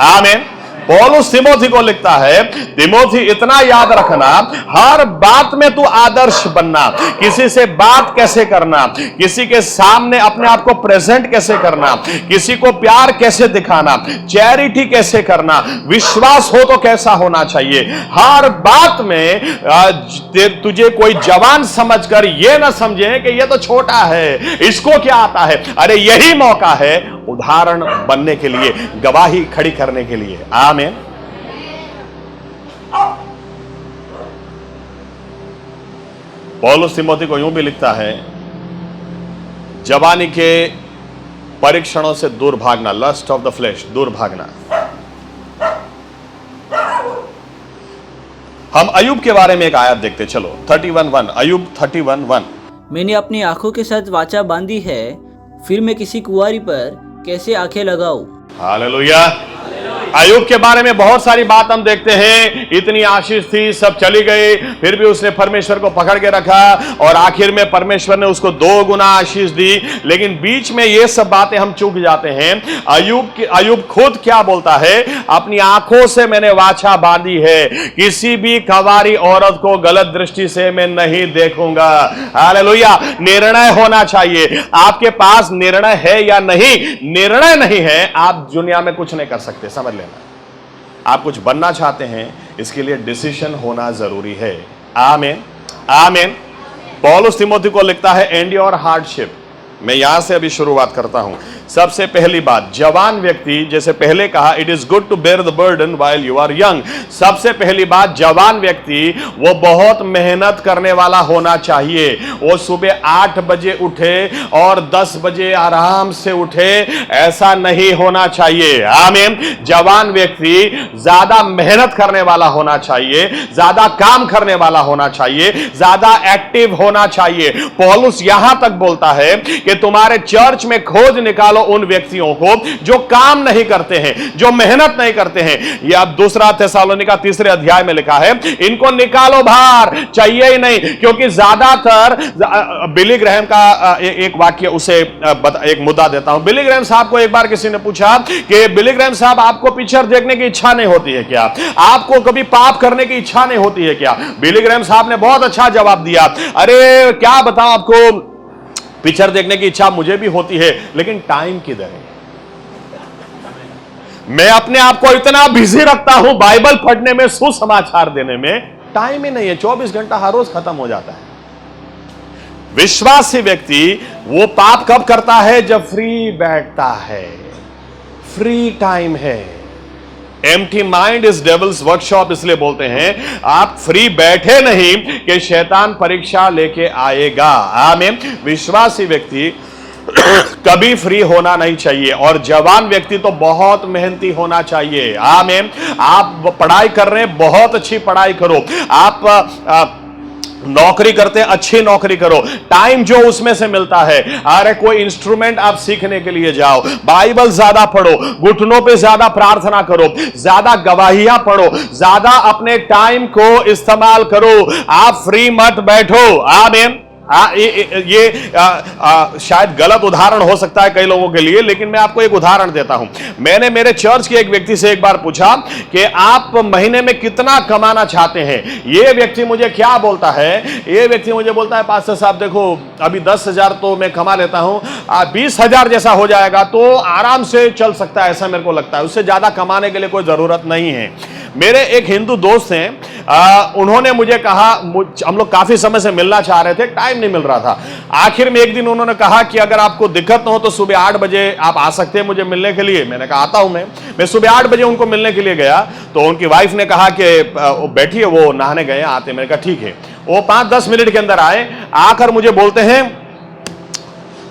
आमीन। पौलुस तिमोथी को लिखता है, तिमोथी इतना याद रखना, हर बात में तू आदर्श बनना। किसी से बात कैसे करना, किसी के सामने अपने आप को प्रेजेंट कैसे करना, किसी को प्यार कैसे दिखाना, चैरिटी कैसे करना, विश्वास हो तो कैसा होना चाहिए। हर बात में तुझे कोई जवान समझकर यह ना समझे कि यह तो छोटा है, इसको क्या आता है। अरे यही मौका है उदाहरण बनने के लिए, गवाही खड़ी करने के लिए। आमीन। पौलुस तिमोथी को यूं भी लिखता है, जवानी के परीक्षणों से दूर भागना, लस्ट ऑफ द फ्लेश, दूर भागना। हम अयूब के बारे में एक आयत देखते, चलो 31:1, अयूब 31:1। मैंने अपनी आंखों के साथ वाचा बांधी है, फिर मैं किसी कुंवारी पर कैसे आंखें लगाऊं। हालेलुया। अयूब के बारे में बहुत सारी बात हम देखते हैं। इतनी आशीष थी, सब चली गई, फिर भी उसने परमेश्वर को पकड़ के रखा और आखिर में परमेश्वर ने उसको 2 गुना आशीष दी। लेकिन बीच में ये सब बातें हम चूक जाते हैं। अयूब खुद क्या बोलता है, अपनी आंखों से मैंने वाचा बांधी है, किसी भी कंवारी औरत को गलत दृष्टि से मैं नहीं देखूंगा। हालेलुया। निर्णय होना चाहिए। आपके पास निर्णय है या नहीं, निर्णय नहीं है, आप दुनिया में कुछ नहीं कर सकते। समझ लेना, आप कुछ बनना चाहते हैं, इसके लिए डिसीजन होना जरूरी है। आमीन। आमीन। पौलुस तिमोथी को लिखता है, एंड्योर हार्डशिप। मैं यहां से अभी शुरुआत करता हूं। सबसे पहली बात, जवान व्यक्ति, जैसे पहले कहा, it is good to bear the burden while you are young. सबसे पहली बात, जवान व्यक्ति वो बहुत मेहनत करने वाला होना चाहिए। वो सुबह 8 बजे उठे और 10 बजे आराम से उठे, ऐसा नहीं होना चाहिए। आमीन। जवान व्यक्ति ज्यादा मेहनत करने वाला होना चाहिए, ज्यादा काम करने वाला होना चाहिए, ज्यादा एक्टिव होना चाहिए। पौलुस यहां तक बोलता है कि तुम्हारे चर्च में खोज निकालो उन व्यक्तियों को जो काम नहीं करते हैं, जो मेहनत नहीं करते हैं। यह अब 2 थिस्सलुनीका 3 अध्याय में लिखा है, इनको निकालो बाहर, चाहिए ही नहीं। क्योंकि ज्यादातर बिली ग्रैहम का एक वाक्य, उसे एक मुद्दा देता हूं। बिली ग्रैहम साहब को एक बार किसी ने पूछा कि बिली ग्रैहम साहब, आपको पिक्चर देखने की इच्छा नहीं होती है क्या? आपको कभी पाप करने की इच्छा नहीं होती है क्या? बिली ग्रैहम साहब ने बहुत अच्छा जवाब दिया, अरे क्या बताऊं आपको, पिक्चर देखने की इच्छा मुझे भी होती है, लेकिन टाइम किधर है? मैं अपने आप को इतना बिजी रखता हूं बाइबल पढ़ने में, सुसमाचार देने में, टाइम ही नहीं है। 24 घंटा हर रोज खत्म हो जाता है। विश्वासी व्यक्ति वो पाप कब करता है? जब फ्री बैठता है, फ्री टाइम है। Empty mind is devils workshop, इसलिए बोलते हैं आप फ्री बैठे नहीं कि शैतान परीक्षा लेके आएगा। आमीन। विश्वासी व्यक्ति कभी फ्री होना नहीं चाहिए, और जवान व्यक्ति तो बहुत मेहनती होना चाहिए। आमीन। आप पढ़ाई कर रहे हैं, बहुत अच्छी पढ़ाई करो। आप नौकरी करते हैं, अच्छी नौकरी करो। टाइम जो उसमें से मिलता है, अरे कोई इंस्ट्रूमेंट आप सीखने के लिए जाओ, बाइबल ज्यादा पढ़ो, घुटनों पे ज्यादा प्रार्थना करो, ज्यादा गवाहियां पढ़ो, ज्यादा अपने टाइम को इस्तेमाल करो। आप फ्री मत बैठो। आमीन। ये शायद गलत उदाहरण हो सकता है कई लोगों के लिए, लेकिन मैं आपको एक उदाहरण देता हूं। मैंने मेरे चर्च के एक व्यक्ति से एक बार पूछा कि आप महीने में कितना कमाना चाहते हैं? ये व्यक्ति मुझे क्या बोलता है? ये व्यक्ति मुझे बोलता है, पास्टर साहब देखो, अभी 10,000 तो मैं कमा लेता हूं, 20,000 जैसा हो जाएगा तो आराम से चल सकता है, ऐसा मेरे को लगता है। उससे ज्यादा कमाने के लिए कोई जरूरत नहीं है। मेरे एक हिंदू दोस्त हैं, उन्होंने मुझे कहा, हम लोग काफी समय से मिलना चाह रहे थे, टाइम नहीं मिल रहा था। आखिर में एक दिन उन्होंने कहा कि अगर आपको दिक्कत ना हो तो सुबह 8 बजे आप आ सकते हैं मुझे मिलने के लिए। मैंने कहा आता हूं। मैं सुबह 8 बजे उनको मिलने के लिए गया तो उनकी वाइफ ने कहा कि बैठिए, वो नहाने गए आते। मैंने कहा ठीक है। वो 5-10 मिनट के अंदर आए, आकर मुझे बोलते हैं,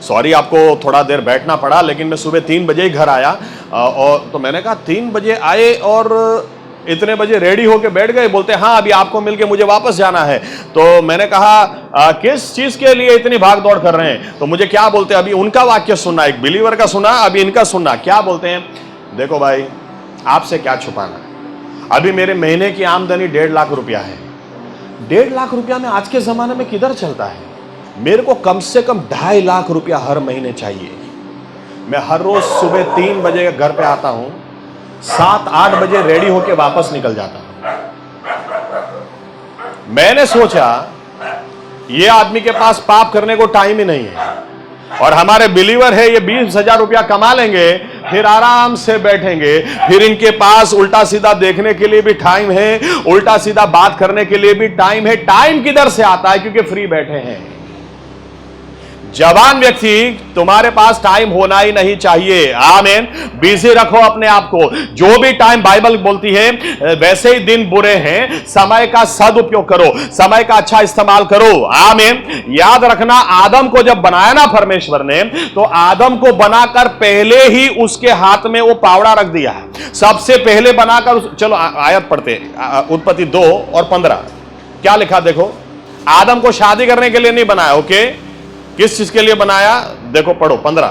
सॉरी आपको थोड़ा देर बैठना पड़ा, लेकिन मैं सुबह 3 बजे ही घर आया। और तो मैंने कहा 3 बजे आए और इतने बजे रेडी होके बैठ गए? बोलते हाँ, अभी आपको मिलके मुझे वापस जाना है। तो मैंने कहा किस चीज के लिए इतनी भाग दौड़ कर रहे हैं? तो मुझे क्या बोलते हैं, अभी उनका वाक्य सुनना, एक बिलीवर का सुना, अभी इनका सुनना। क्या बोलते हैं? देखो भाई, आपसे क्या छुपाना, अभी मेरे महीने की आमदनी 1.5 लाख रुपया है। 1.5 लाख रुपया में आज के जमाने में किधर चलता है? मेरे को कम से कम 2.5 लाख रुपया हर महीने चाहिए। मैं हर रोज सुबह 3 बजे घर पे आता हूं, 7-8 बजे रेडी होके वापस निकल जाता हूं। मैंने सोचा ये आदमी के पास पाप करने को टाइम ही नहीं है, और हमारे बिलीवर है, ये 20,000 रुपया कमा लेंगे, फिर आराम से बैठेंगे, फिर इनके पास उल्टा सीधा देखने के लिए भी टाइम है, उल्टा सीधा बात करने के लिए भी टाइम है। टाइम किधर से आता है? क्योंकि फ्री बैठे हैं। जवान व्यक्ति, तुम्हारे पास टाइम होना ही नहीं चाहिए। आमीन। बिजी रखो अपने आप को। जो भी टाइम बाइबल बोलती है, वैसे ही दिन बुरे हैं, समय का सदुपयोग करो, समय का अच्छा इस्तेमाल करो। आमीन। याद रखना, आदम को जब बनाया ना परमेश्वर ने, तो आदम को बनाकर पहले ही उसके हाथ में वो पावड़ा रख दिया है। सबसे पहले बनाकर, चलो आयत पढ़ते, उत्पत्ति 2 और 15 क्या लिखा देखो। आदम को शादी करने के लिए नहीं बनाया, ओके, किस चीज के लिए बनाया? देखो, पढ़ो 15।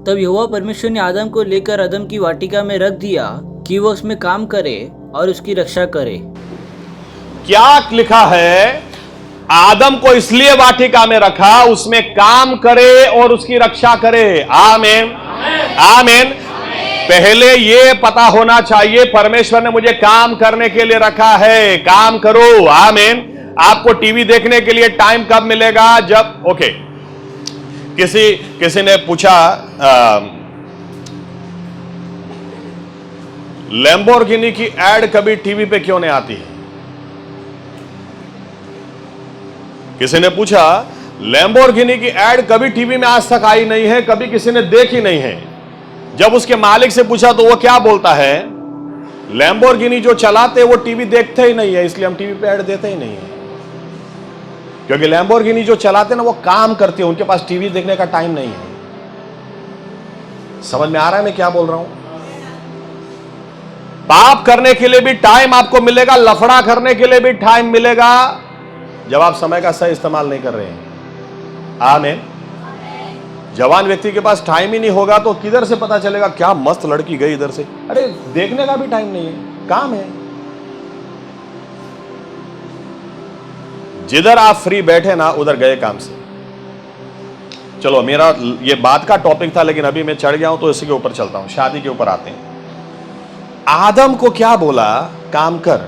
तब यहोवा परमेश्वर ने आदम को लेकर अदम की वाटिका में रख दिया कि वो उसमें काम करे और उसकी रक्षा करे। क्या लिखा है? आदम को इसलिए वाटिका में रखा, उसमें काम करे और उसकी रक्षा करे। आमीन, आमीन। पहले ये पता होना चाहिए, परमेश्वर ने मुझे काम करने के लिए रखा है, काम करो। आमीन। आपको टीवी देखने के लिए टाइम कब मिलेगा? जब, ओके, किसी ने पूछा, लैम्बोर्गिनी की एड कभी टीवी पे क्यों नहीं आती है? किसी ने पूछा, लैम्बोर्गिनी की एड कभी टीवी में आज तक आई नहीं है, कभी किसी ने देखी नहीं है। जब उसके मालिक से पूछा तो वो क्या बोलता है? लैम्बोर्गिनी जो चलाते वो टीवी देखते ही नहीं है, इसलिए हम टीवी पे एड देते ही नहीं है। क्योंकि लैम्बोर्गिनी जो चलाते ना वो काम करते हैं, उनके पास टीवी देखने का टाइम नहीं है। समझ में आ रहा है मैं क्या बोल रहा हूं? पाप करने के लिए भी टाइम आपको मिलेगा, लफड़ा करने के लिए भी टाइम मिलेगा, जब आप समय का सही इस्तेमाल नहीं कर रहे हैं। आमीन। जवान व्यक्ति के पास टाइम ही नहीं होगा तो किधर से पता चलेगा क्या मस्त लड़की गई इधर से? अरे देखने का भी टाइम नहीं है, काम है। जिधर आप फ्री बैठे ना, उधर गए काम से। चलो, मेरा ये बात का टॉपिक था, लेकिन अभी मैं चढ़ गया हूं तो इसी के ऊपर चलता हूं, शादी के ऊपर आते हैं। आदम को क्या बोला? काम कर।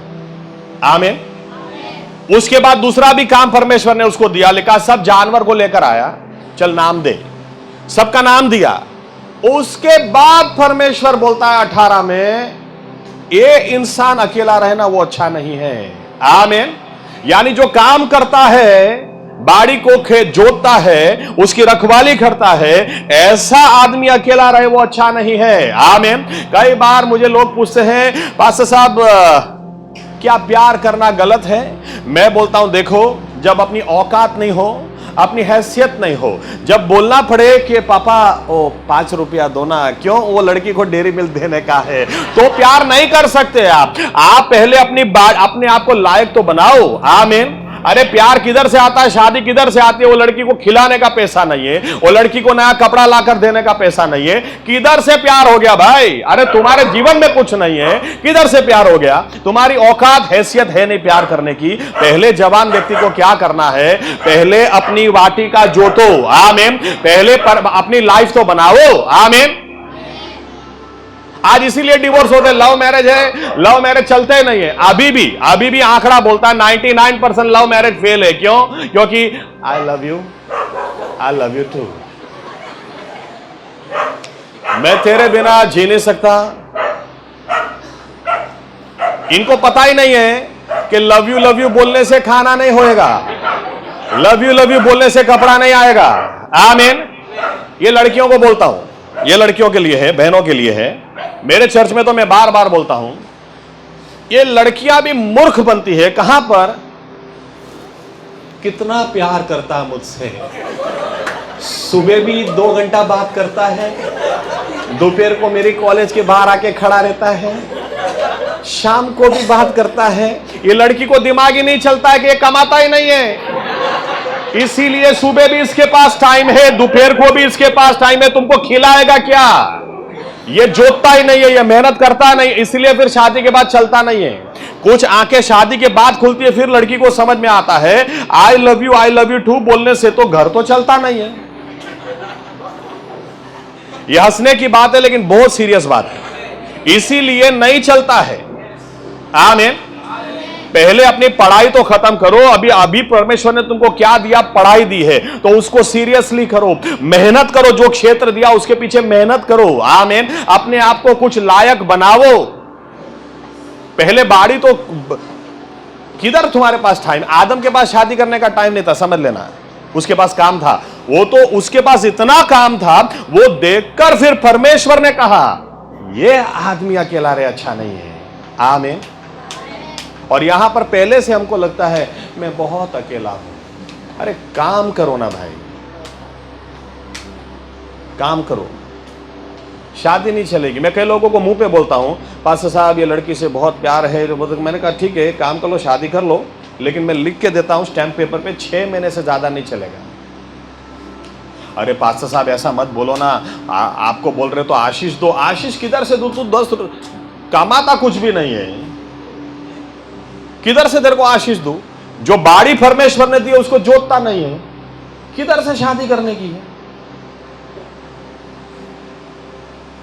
आमीन। उसके बाद दूसरा भी काम परमेश्वर ने उसको दिया, लिखा सब जानवर को लेकर आया, चल नाम दे, सबका नाम दिया। उसके बाद परमेश्वर बोलता है 18 में, ये इंसान अकेला रहना वो अच्छा नहीं है। आमीन। यानी जो काम करता है, बाड़ी को खेत जोतता है, उसकी रखवाली करता है, ऐसा आदमी अकेला रहे वो अच्छा नहीं है। आमीन। कई बार मुझे लोग पूछते हैं, पास्टर साहब क्या प्यार करना गलत है? मैं बोलता हूं, देखो, जब अपनी औकात नहीं हो, अपनी हैसियत नहीं हो, जब बोलना पड़े कि पापा ओ 5 रुपया दो ना, क्यों वो लड़की को डेयरी मिल्क देने का है, तो प्यार नहीं कर सकते आप पहले अपने आप को लायक तो बनाओ। आमीन। अरे प्यार किधर से आता है? शादी किधर से आती है? वो लड़की को खिलाने का पैसा नहीं है, वो लड़की को नया कपड़ा लाकर देने का पैसा नहीं है, किधर से प्यार हो गया भाई? अरे तुम्हारे जीवन में कुछ नहीं है, किधर से प्यार हो गया? तुम्हारी औकात हैसियत है नहीं प्यार करने की। पहले जवान व्यक्ति को क्या करना है? पहले अपनी वाटिका जोतो। आमीन। पहले अपनी लाइफ तो बनाओ। आमीन। आज इसीलिए डिवोर्स होते, लव मैरिज है, लव मैरिज चलते नहीं है। अभी भी आंकड़ा बोलता है 99% लव मैरिज फेल है। क्यों? क्योंकि आई लव यू टू, मैं तेरे बिना जी नहीं सकता। इनको पता ही नहीं है कि लव यू बोलने से खाना नहीं होएगा, लव यू बोलने से कपड़ा नहीं आएगा। आमीन। ये लड़कियों को बोलता हूं, ये लड़कियों के लिए है, बहनों के लिए है। मेरे चर्च में तो मैं बार बार बोलता हूं, ये लड़कियां भी मूर्ख बनती है। कहां पर? कितना प्यार करता मुझसे, सुबह भी 2 घंटा बात करता है, दोपहर को मेरी कॉलेज के बाहर आके खड़ा रहता है, शाम को भी बात करता है। ये लड़की को दिमाग ही नहीं चलता है कि ये कमाता ही नहीं है, इसीलिए सुबह भी इसके पास टाइम है, दोपहर को भी इसके पास टाइम है। तुमको खिलाएगा क्या? ये जोतता ही नहीं है, ये मेहनत करता नहीं, इसलिए फिर शादी के बाद चलता नहीं है। कुछ आंखें शादी के बाद खुलती है, फिर लड़की को समझ में आता है आई लव यू टू बोलने से तो घर तो चलता नहीं है। यह हंसने की बात है लेकिन बहुत सीरियस बात है, इसीलिए नहीं चलता है। आमीन। पहले अपनी पढ़ाई तो खत्म करो। अभी परमेश्वर ने तुमको क्या दिया, पढ़ाई दी है तो उसको सीरियसली करो, मेहनत करो, जो क्षेत्र दिया उसके पीछे मेहनत करो। आमीन। अपने आप को कुछ लायक बनाओ। पहले बाड़ी तो किधर तुम्हारे पास टाइम, आदम के पास शादी करने का टाइम नहीं था, समझ लेना। उसके पास काम था, वो तो उसके पास इतना काम था, वो देखकर फिर परमेश्वर ने कहा ये आदमी अकेला रहे अच्छा नहीं है। आमीन। और यहां पर पहले से हमको लगता है मैं बहुत अकेला हूं। अरे काम करो ना भाई, काम करो, शादी नहीं चलेगी। मैं कई लोगों को मुंह पे बोलता हूं पास्टर साहब ये लड़की से बहुत प्यार है, मैंने कहा ठीक है काम कर लो, शादी कर लो, लेकिन मैं लिख के देता हूं स्टैंप पेपर पे 6 महीने से ज्यादा नहीं चलेगा। अरे पास्टर साहब ऐसा मत बोलो ना, आपको बोल रहे तो आशीष दो। आशीष किधर से दो, तू 10 कमाता कुछ भी नहीं है, किधर से तेरे को आशीष दूं? जो बाड़ी परमेश्वर ने दी उसको जोतता नहीं है, किधर से शादी करने की है?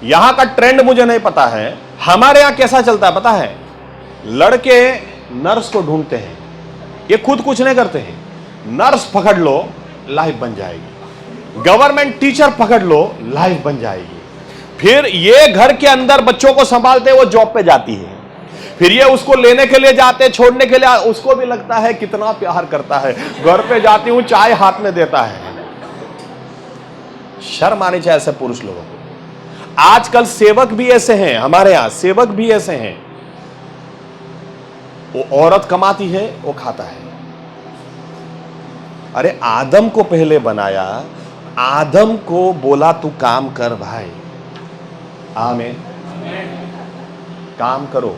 यहां का ट्रेंड मुझे नहीं पता है, हमारे यहां कैसा चलता है पता है? लड़के नर्स को ढूंढते हैं, ये खुद कुछ नहीं करते हैं। नर्स पकड़ लो लाइफ बन जाएगी, गवर्नमेंट टीचर पकड़ लो लाइफ बन जाएगी। फिर ये घर के अंदर बच्चों को संभालते, वो जॉब पे जाती है, फिर ये उसको लेने के लिए जाते, छोड़ने के लिए, उसको भी लगता है कितना प्यार करता है, घर पे जाती हूं चाय हाथ में देता है। शर्म आनी चाहिए ऐसे पुरुष लोगों को। आजकल सेवक भी ऐसे हैं, हमारे यहां सेवक भी ऐसे हैं, वो औरत कमाती है वो खाता है। अरे आदम को पहले बनाया, आदम को बोला तू काम कर भाई। आमीन। काम करो।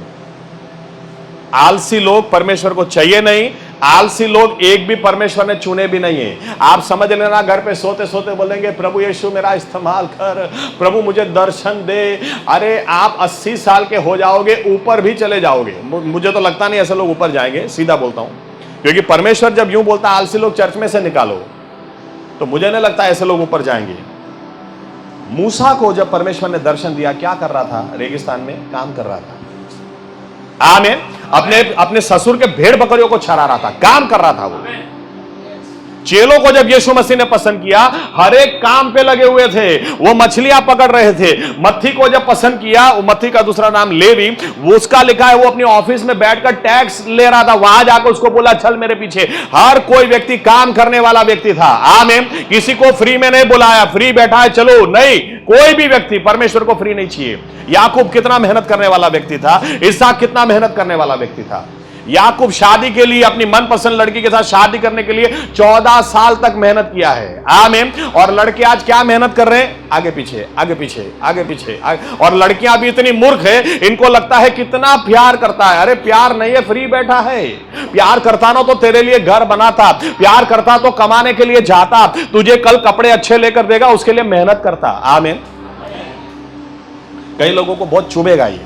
आलसी लोग परमेश्वर को चाहिए नहीं, आलसी लोग एक भी परमेश्वर ने चुने भी नहीं है। आप समझ लेना, घर पे सोते सोते बोलेंगे प्रभु यीशु मेरा इस्तेमाल कर, प्रभु मुझे दर्शन दे। अरे आप 80 साल के हो जाओगे, ऊपर भी चले जाओगे। मुझे तो लगता नहीं ऐसे लोग ऊपर जाएंगे, सीधा बोलता हूं, क्योंकि परमेश्वर जब यूं बोलता आलसी लोग चर्च में से निकालो, तो मुझे नहीं लगता ऐसे लोग ऊपर जाएंगे। मूसा को जब परमेश्वर ने दर्शन दिया, क्या कर रहा था? रेगिस्तान में काम कर रहा था। आमीन। अपने ससुर के भेड़ बकरियों को चरा रहा था, काम कर रहा था वो। चेलों को जब यीशु मसीह ने पसंद किया, हर एक काम पे लगे हुए थे। वो मछलियां पकड़ रहे थे। मत्थी को जब पसंद किया, वो मत्थी का दूसरा नाम लेवी, वो उसका लिखा है, वो अपने ऑफिस में बैठकर टैक्स ले रहा था। वहां जाकर उसको बोला चल मेरे पीछे। हर कोई व्यक्ति काम करने वाला व्यक्ति था। आमीन। किसी को फ्री में नहीं बुलाया, फ्री बैठा है चलो, नहीं, कोई भी व्यक्ति, परमेश्वर को फ्री नहीं चाहिए। याकूब कितना मेहनत करने वाला व्यक्ति था, इसहाक कितना मेहनत करने वाला व्यक्ति था। याकूब शादी के लिए, अपनी मनपसंद लड़की के साथ शादी करने के लिए 14 साल तक मेहनत किया है। आमीन। और लड़के आज क्या मेहनत कर रहे हैं? आगे पीछे आगे पीछे आगे पीछे और लड़कियां भी इतनी मूर्ख है, इनको लगता है कितना प्यार करता है। अरे प्यार नहीं है, फ्री बैठा है। प्यार करता ना तो तेरे लिए घर बनाता, प्यार करता तो कमाने के लिए जाता, तुझे कल कपड़े अच्छे लेकर देगा, उसके लिए मेहनत करता। आमीन। कई लोगों को बहुत चुभेगा ये,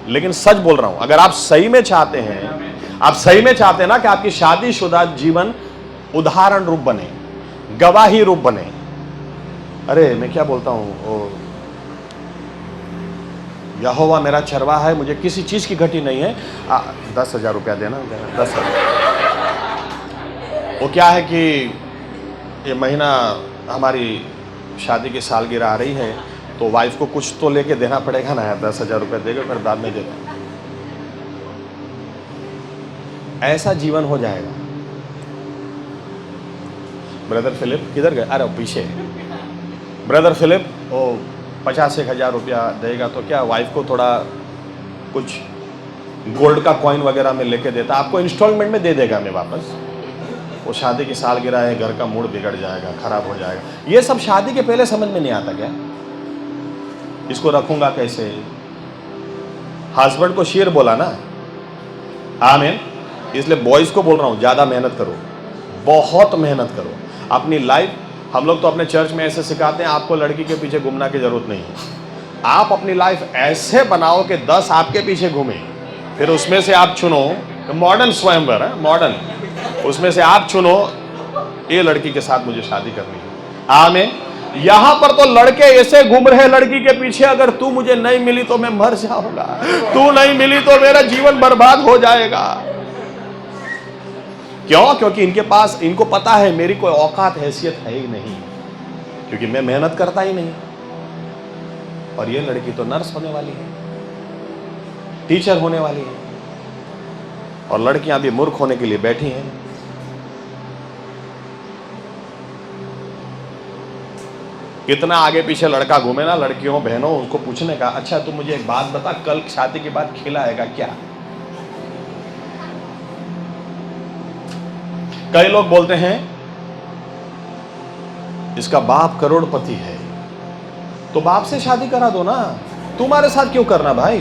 लेकिन सच बोल रहा हूं, अगर आप सही में चाहते हैं, आप सही में चाहते हैं ना कि आपकी शादीशुदा जीवन उदाहरण रूप बने, गवाही रूप बने। अरे मैं क्या बोलता हूं, यहोवा मेरा चरवाहा है, मुझे किसी चीज की घटी नहीं है। 10,000 रुपया देना, 10,000। वो क्या है कि ये महीना हमारी शादी की सालगिरह आ रही है, तो वाइफ को कुछ तो लेके देना पड़ेगा ना यार, 10,000 रुपये देगा, फिर बाद में देता। ऐसा जीवन हो जाएगा। ब्रदर फिलिप किधर गए? अरे पीछे। ब्रदर फिलिप वो 50,000 रुपया देगा, तो क्या वाइफ को थोड़ा कुछ गोल्ड का कॉइन वगैरह में लेके देता, आपको इंस्टॉलमेंट में दे देगा मैं वापस। वो शादी की सालगिरह है, घर का मूड बिगड़ जाएगा, खराब हो जाएगा। ये सब शादी के पहले समझ में नहीं आता क्या? इसको रखूंगा कैसे? हस्बैंड को शेर बोला ना। आमीन। इसलिए बॉयज को बोल रहा हूं, ज्यादा मेहनत करो, बहुत मेहनत करो अपनी लाइफ। हम लोग तो अपने चर्च में ऐसे सिखाते हैं, आपको लड़की के पीछे घूमना की जरूरत नहीं है। आप अपनी लाइफ ऐसे बनाओ कि 10 आपके पीछे घूमे। फिर उसमें से आप चुनो, मॉडर्न स्वयंवर है, मॉडर्न, उसमें से आप चुनो ये लड़की के साथ मुझे शादी करनी है। आमीन। यहां पर तो लड़के ऐसे घूम रहे लड़की के पीछे, अगर तू मुझे नहीं मिली तो मैं मर जाऊंगा, तू नहीं मिली तो मेरा जीवन बर्बाद हो जाएगा। क्यों? क्योंकि इनके पास, इनको पता है मेरी कोई औकात हैसियत है ही नहीं, क्योंकि मैं मेहनत करता ही नहीं। और ये लड़की तो नर्स होने वाली है, टीचर होने वाली है, और लड़कियां भी मूर्ख होने के लिए बैठी हैं। कितना आगे पीछे लड़का घूमे ना, लड़कियों बहनों, उनको पूछने का, अच्छा तू मुझे एक बात बता, कल शादी के बाद खिलाएगा क्या? कई लोग बोलते हैं इसका बाप करोड़पति है, तो बाप से शादी करा दो ना, तुम्हारे साथ क्यों करना भाई?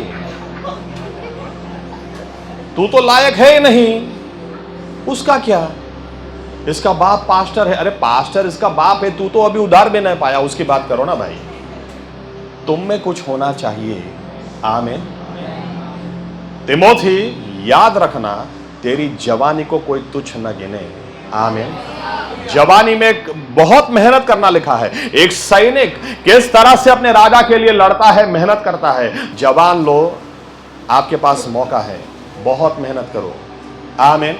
तू तो लायक है ही नहीं, उसका क्या? इसका बाप पास्टर है, अरे पास्टर इसका बाप है, तू तो अभी उधार भी नहीं पाया, उसकी बात करो ना भाई। तुम में कुछ होना चाहिए। आमीन। तिमोथी, याद रखना, तेरी जवानी को कोई तुच्छ न गिने। आमीन। जवानी में बहुत मेहनत करना लिखा है। एक सैनिक किस तरह से अपने राजा के लिए लड़ता है, मेहनत करता है। जवान लो, आपके पास मौका है, बहुत मेहनत करो। आमीन।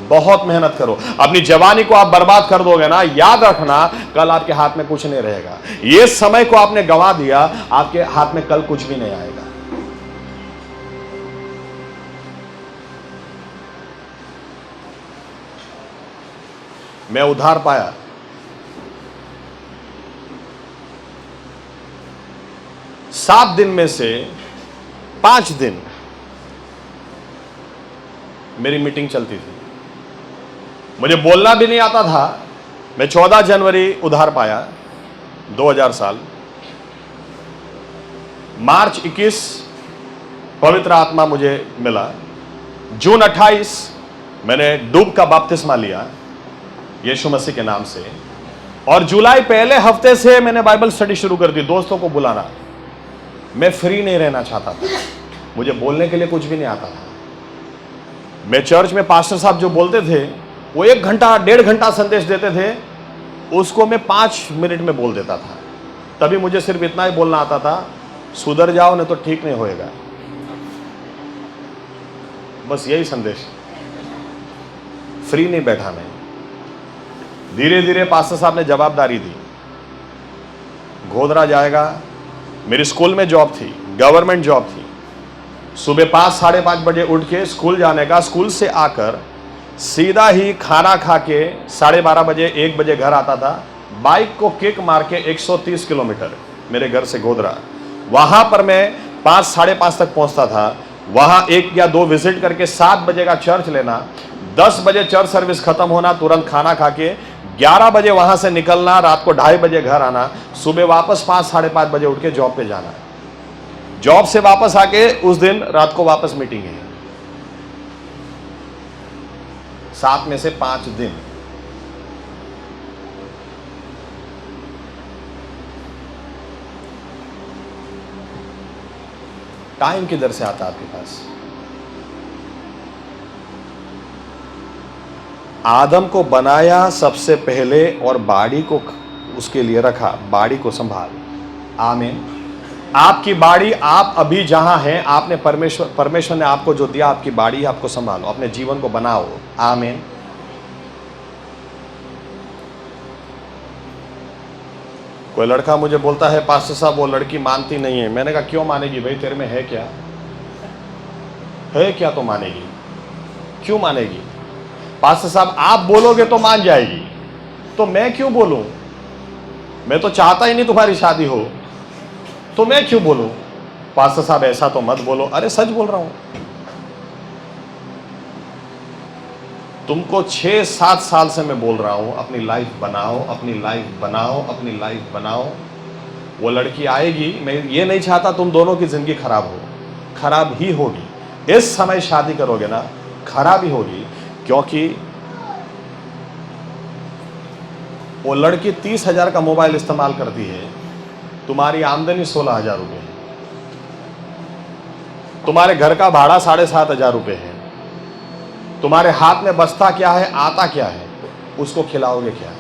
बहुत मेहनत करो। अपनी जवानी को आप बर्बाद कर दोगे ना, याद रखना कल आपके हाथ में कुछ नहीं रहेगा। ये समय को आपने गंवा दिया, आपके हाथ में कल कुछ भी नहीं आएगा। मैं उधार पाया, सात दिन में से 5 दिन मेरी मीटिंग चलती थी। मुझे बोलना भी नहीं आता था। मैं 14 जनवरी उधार पाया, 2000 साल। मार्च 21 पवित्र आत्मा मुझे मिला। जून 28 मैंने डूब का बपतिस्मा लिया यीशु मसीह के नाम से। और जुलाई पहले हफ्ते से मैंने बाइबल स्टडी शुरू कर दी, दोस्तों को बुलाना। मैं फ्री नहीं रहना चाहता था, मुझे बोलने के लिए कुछ भी नहीं आता था। मैं चर्च में पास्टर साहब जो बोलते थे, वो 1 घंटा 1.5 घंटा संदेश देते थे, उसको मैं 5 मिनट में बोल देता था। तभी मुझे सिर्फ इतना ही बोलना आता था, सुधर जाओ नहीं तो ठीक नहीं होएगा। बस यही संदेश। फ्री नहीं बैठा मैं। धीरे धीरे पास्टर साहब ने जवाबदारी दी, गोधरा जाएगा। मेरी स्कूल में जॉब थी, गवर्नमेंट जॉब थी। सुबह 5 साढ़े 5 बजे उठ के स्कूल जाने का, स्कूल से आकर सीधा ही खाना खा के 12:30 बजे 1 बजे घर आता था। बाइक को किक मार के 130 किलोमीटर मेरे घर से गोधरा, वहां पर मैं 5 साढ़े 5 तक पहुंचता था। वहां 1 या 2 विजिट करके 7 बजे का चर्च लेना, 10 बजे चर्च सर्विस खत्म होना, तुरंत खाना खा के 11 बजे वहां से निकलना, रात को 2:30 बजे घर आना, सुबह वापस 5 साढ़े 5 बजे उठ के जॉब पे जाना। जॉब से वापस आके उस दिन रात को वापस मीटिंग है। 7 में से 5 दिन। टाइम किधर से आता आपके पास? आदम को बनाया सबसे पहले और बाड़ी को उसके लिए रखा, बाड़ी को संभाल। आमीन। आपकी बाड़ी, आप अभी जहां हैं, आपने परमेश्वर ने आपको जो दिया, आपकी बाड़ी, आपको संभालो, अपने जीवन को बनाओ। आमीन। कोई लड़का मुझे बोलता है, पास्टर साहब वो लड़की मानती नहीं है। मैंने कहा क्यों मानेगी भाई, तेरे में है क्या? है क्या तो मानेगी? क्यों मानेगी? पास्टर साहब आप बोलोगे तो मान जाएगी, तो मैं क्यों बोलूं? मैं तो चाहता ही नहीं तुम्हारी शादी हो, तो मैं क्यों बोलूं? पास्टर साहब ऐसा तो मत बोलो। अरे सच बोल रहा हूं। तुमको 6-7 साल से मैं बोल रहा हूं, अपनी लाइफ बनाओ, अपनी लाइफ बनाओ, अपनी लाइफ बनाओ। वो लड़की आएगी। मैं ये नहीं चाहता तुम दोनों की जिंदगी खराब हो, खराब ही होगी। इस समय शादी करोगे ना, खराब ही होगी। क्योंकि वो लड़की 30,000 का मोबाइल इस्तेमाल करती है, तुम्हारी आमदनी 16,000 रुपये है। तुम्हारे घर का भाड़ा 7,500 रुपये है, तुम्हारे हाथ में बस्ता क्या है, आता क्या है, उसको खिलाओगे क्या?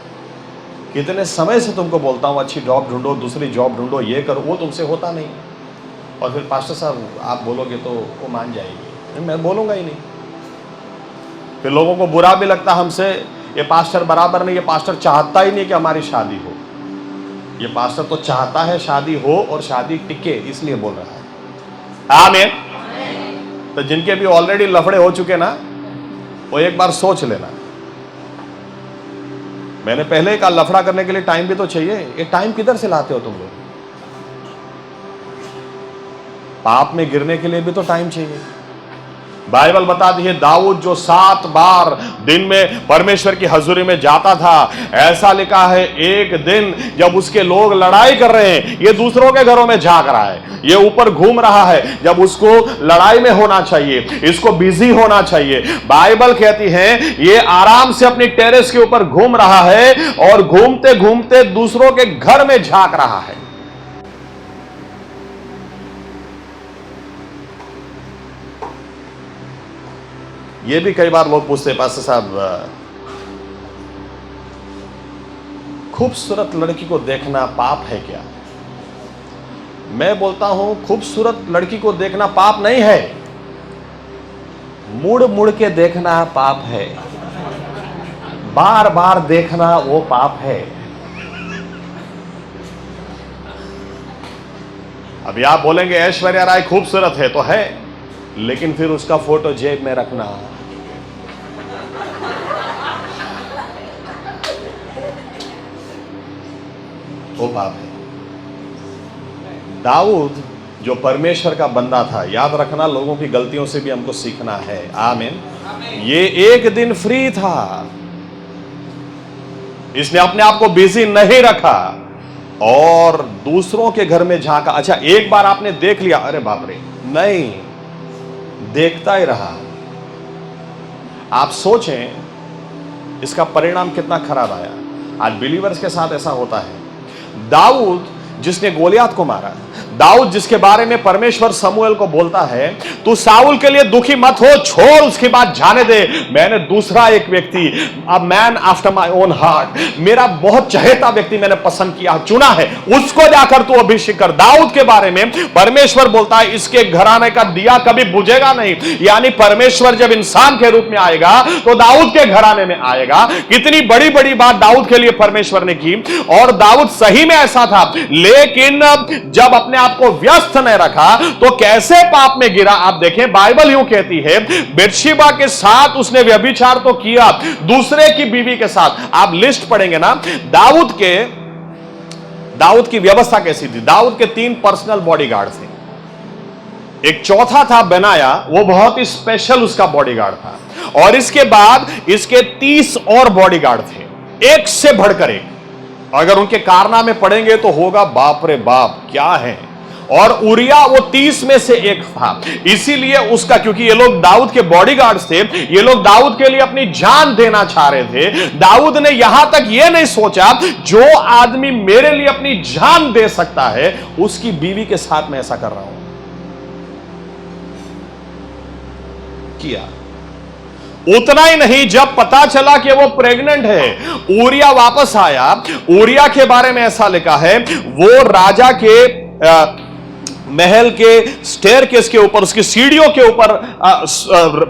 कितने समय से तुमको बोलता हूं अच्छी जॉब ढूंढो, दूसरी जॉब ढूंढो, ये करो, वो तुमसे होता नहीं। और फिर पास्टर साहब आप बोलोगे तो वो मान जाएगी, मैं बोलूंगा ही नहीं। फिर लोगों को बुरा भी लगता हमसे, ये पास्टर बराबर नहीं, ये पास्टर चाहता ही नहीं कि हमारी शादी हो। ये पास्टर तो चाहता है शादी हो और शादी टिके, इसलिए बोल रहा है। आमीन। तो जिनके भी ऑलरेडी लफड़े हो चुके ना, वो एक बार सोच लेना। मैंने पहले ही कहा लफड़ा करने के लिए टाइम भी तो चाहिए। ये टाइम किधर से लाते हो तुम लोग? पाप में गिरने के लिए भी तो टाइम चाहिए। बाइबल बताती है दाऊद जो 7 बार दिन में परमेश्वर की हजूरी में जाता था, ऐसा लिखा है एक दिन जब उसके लोग लड़ाई कर रहे हैं, ये दूसरों के घरों में झांक रहा है, ये ऊपर घूम रहा है, जब उसको लड़ाई में होना चाहिए, इसको बिजी होना चाहिए। बाइबल कहती है ये आराम से अपनी टेरेस के ऊपर घूम रहा है और घूमते घूमते दूसरों के घर में झांक रहा है। ये भी कई बार लोग पूछते पास्टर साहब खूबसूरत लड़की को देखना पाप है क्या? मैं बोलता हूं खूबसूरत लड़की को देखना पाप नहीं है, मुड़ मुड़ के देखना पाप है, बार बार देखना वो पाप है। अभी आप बोलेंगे ऐश्वर्या राय खूबसूरत है, तो है, लेकिन फिर उसका फोटो जेब में रखना वो पाप है। दाऊद जो परमेश्वर का बंदा था, याद रखना लोगों की गलतियों से भी हमको सीखना है। आमीन। ये एक दिन फ्री था, इसने अपने आप को बिजी नहीं रखा और दूसरों के घर में झांका। अच्छा एक बार आपने देख लिया, अरे बाप रे, नहीं, देखता ही रहा। आप सोचें इसका परिणाम कितना खराब आया। आज बिलीवर्स के साथ ऐसा होता है। दाऊद जिसने गोलियात को मारा, दाऊद जिसके बारे में परमेश्वर शमूएल को बोलता है तू साउल के लिए दुखी मत हो, छोड़ उसकी बात जाने दे, मैंने दूसरा एक व्यक्ति, a man after my own heart, मेरा बहुत चहेता व्यक्ति मैंने पसंद किया, चुना है, उसको जाकर तू अभिषेक कर। दाऊद के बारे में परमेश्वर बोलता है इसके घराने का दिया कभी बुझेगा नहीं। यानी परमेश्वर जब इंसान के रूप में आएगा तो दाऊद के घराने में आएगा। कितनी बड़ी बड़ी बात दाऊद के लिए परमेश्वर ने की, और दाऊद सही में ऐसा था, लेकिन जब अपने आप को व्यस्त नहीं रखा तो कैसे पाप में गिरा। आप देखें बाइबल यूं कहती है बेतशेबा के साथ उसने व्यभिचार तो किया, दूसरे की बीवी के साथ। आप लिस्ट पढ़ेंगे ना, दाऊद की व्यवस्था कैसी थी। दाऊद के 3 पर्सनल बॉडीगार्ड थे, एक चौथा था बेनाया, वो बहुत ही स्पेशल उसका बॉडीगार्ड था, और इसके बाद इसके 30 और बॉडीगार्ड थे, एक से बढ़कर एक। अगर उनके कारनामे पढ़ेंगे तो होगा बाप रे बाप क्या है। और उरिया वो 30 में से एक था, इसीलिए उसका, क्योंकि ये लोग दाऊद के बॉडीगार्ड्स थे, ये लोग दाऊद के लिए अपनी जान देना चाह रहे थे। दाऊद ने यहां तक ये नहीं सोचा जो आदमी मेरे लिए अपनी जान दे सकता है उसकी बीवी के साथ मैं ऐसा कर रहा हूं, किया। उतना ही नहीं, जब पता चला कि वो प्रेग्नेंट है, उरिया वापस आया। उरिया के बारे में ऐसा लिखा है वो राजा के महल के स्टेयरकेस के ऊपर, उसकी सीढ़ियों के ऊपर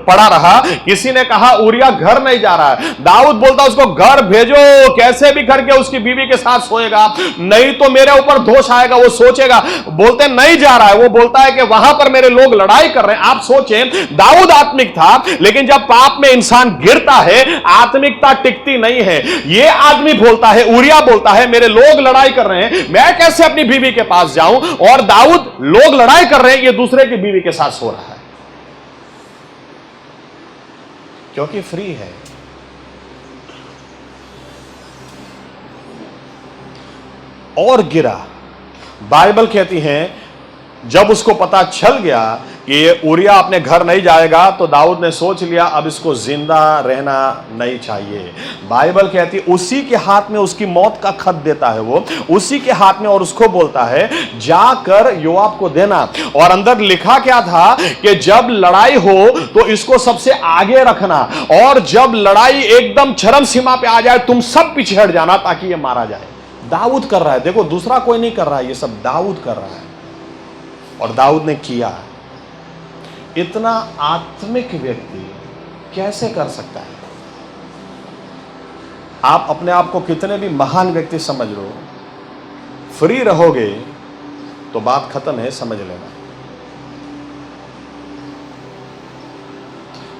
पड़ा रहा। किसी ने कहा उरिया घर नहीं जा रहा है, दाऊद बोलता उसको घर भेजो, कैसे भी करके उसकी बीवी के साथ सोएगा, नहीं तो मेरे ऊपर दोष आएगा। वो सोचेगा, बोलते नहीं जा रहा है, वो बोलता है कि वहां पर मेरे लोग लड़ाई कर रहे हैं। आप सोचें दाऊद आत्मिक था, लेकिन जब पाप में इंसान गिरता है आत्मिकता टिकती नहीं है। ये आदमी बोलता है, उरिया बोलता है मेरे लोग लड़ाई कर रहे हैं, मैं कैसे अपनी बीवी के पास जाऊं, और दाऊद लोग लड़ाई कर रहे हैं, ये दूसरे की बीवी के साथ सो रहा है, क्योंकि फ्री है। और गिरा। बाइबल कहती है जब उसको पता चल गया कि ये उरिया अपने घर नहीं जाएगा, तो दाऊद ने सोच लिया अब इसको जिंदा रहना नहीं चाहिए। बाइबल कहती है उसी के हाथ में उसकी मौत का खत देता है, वो उसी के हाथ में, और उसको बोलता है जाकर योआब को देना। और अंदर लिखा क्या था कि जब लड़ाई हो तो इसको सबसे आगे रखना, और जब लड़ाई एकदम चरम सीमा पे आ जाए तुम सब पीछे हट जाना ताकि ये मारा जाए। दाऊद कर रहा है, देखो दूसरा कोई नहीं कर रहा है, ये सब दाऊद कर रहा है, और दाऊद ने किया। इतना आत्मिक व्यक्ति कैसे कर सकता है? आप अपने आप को कितने भी महान व्यक्ति समझ लो, फ्री रहोगे तो बात खत्म है, समझ लेना।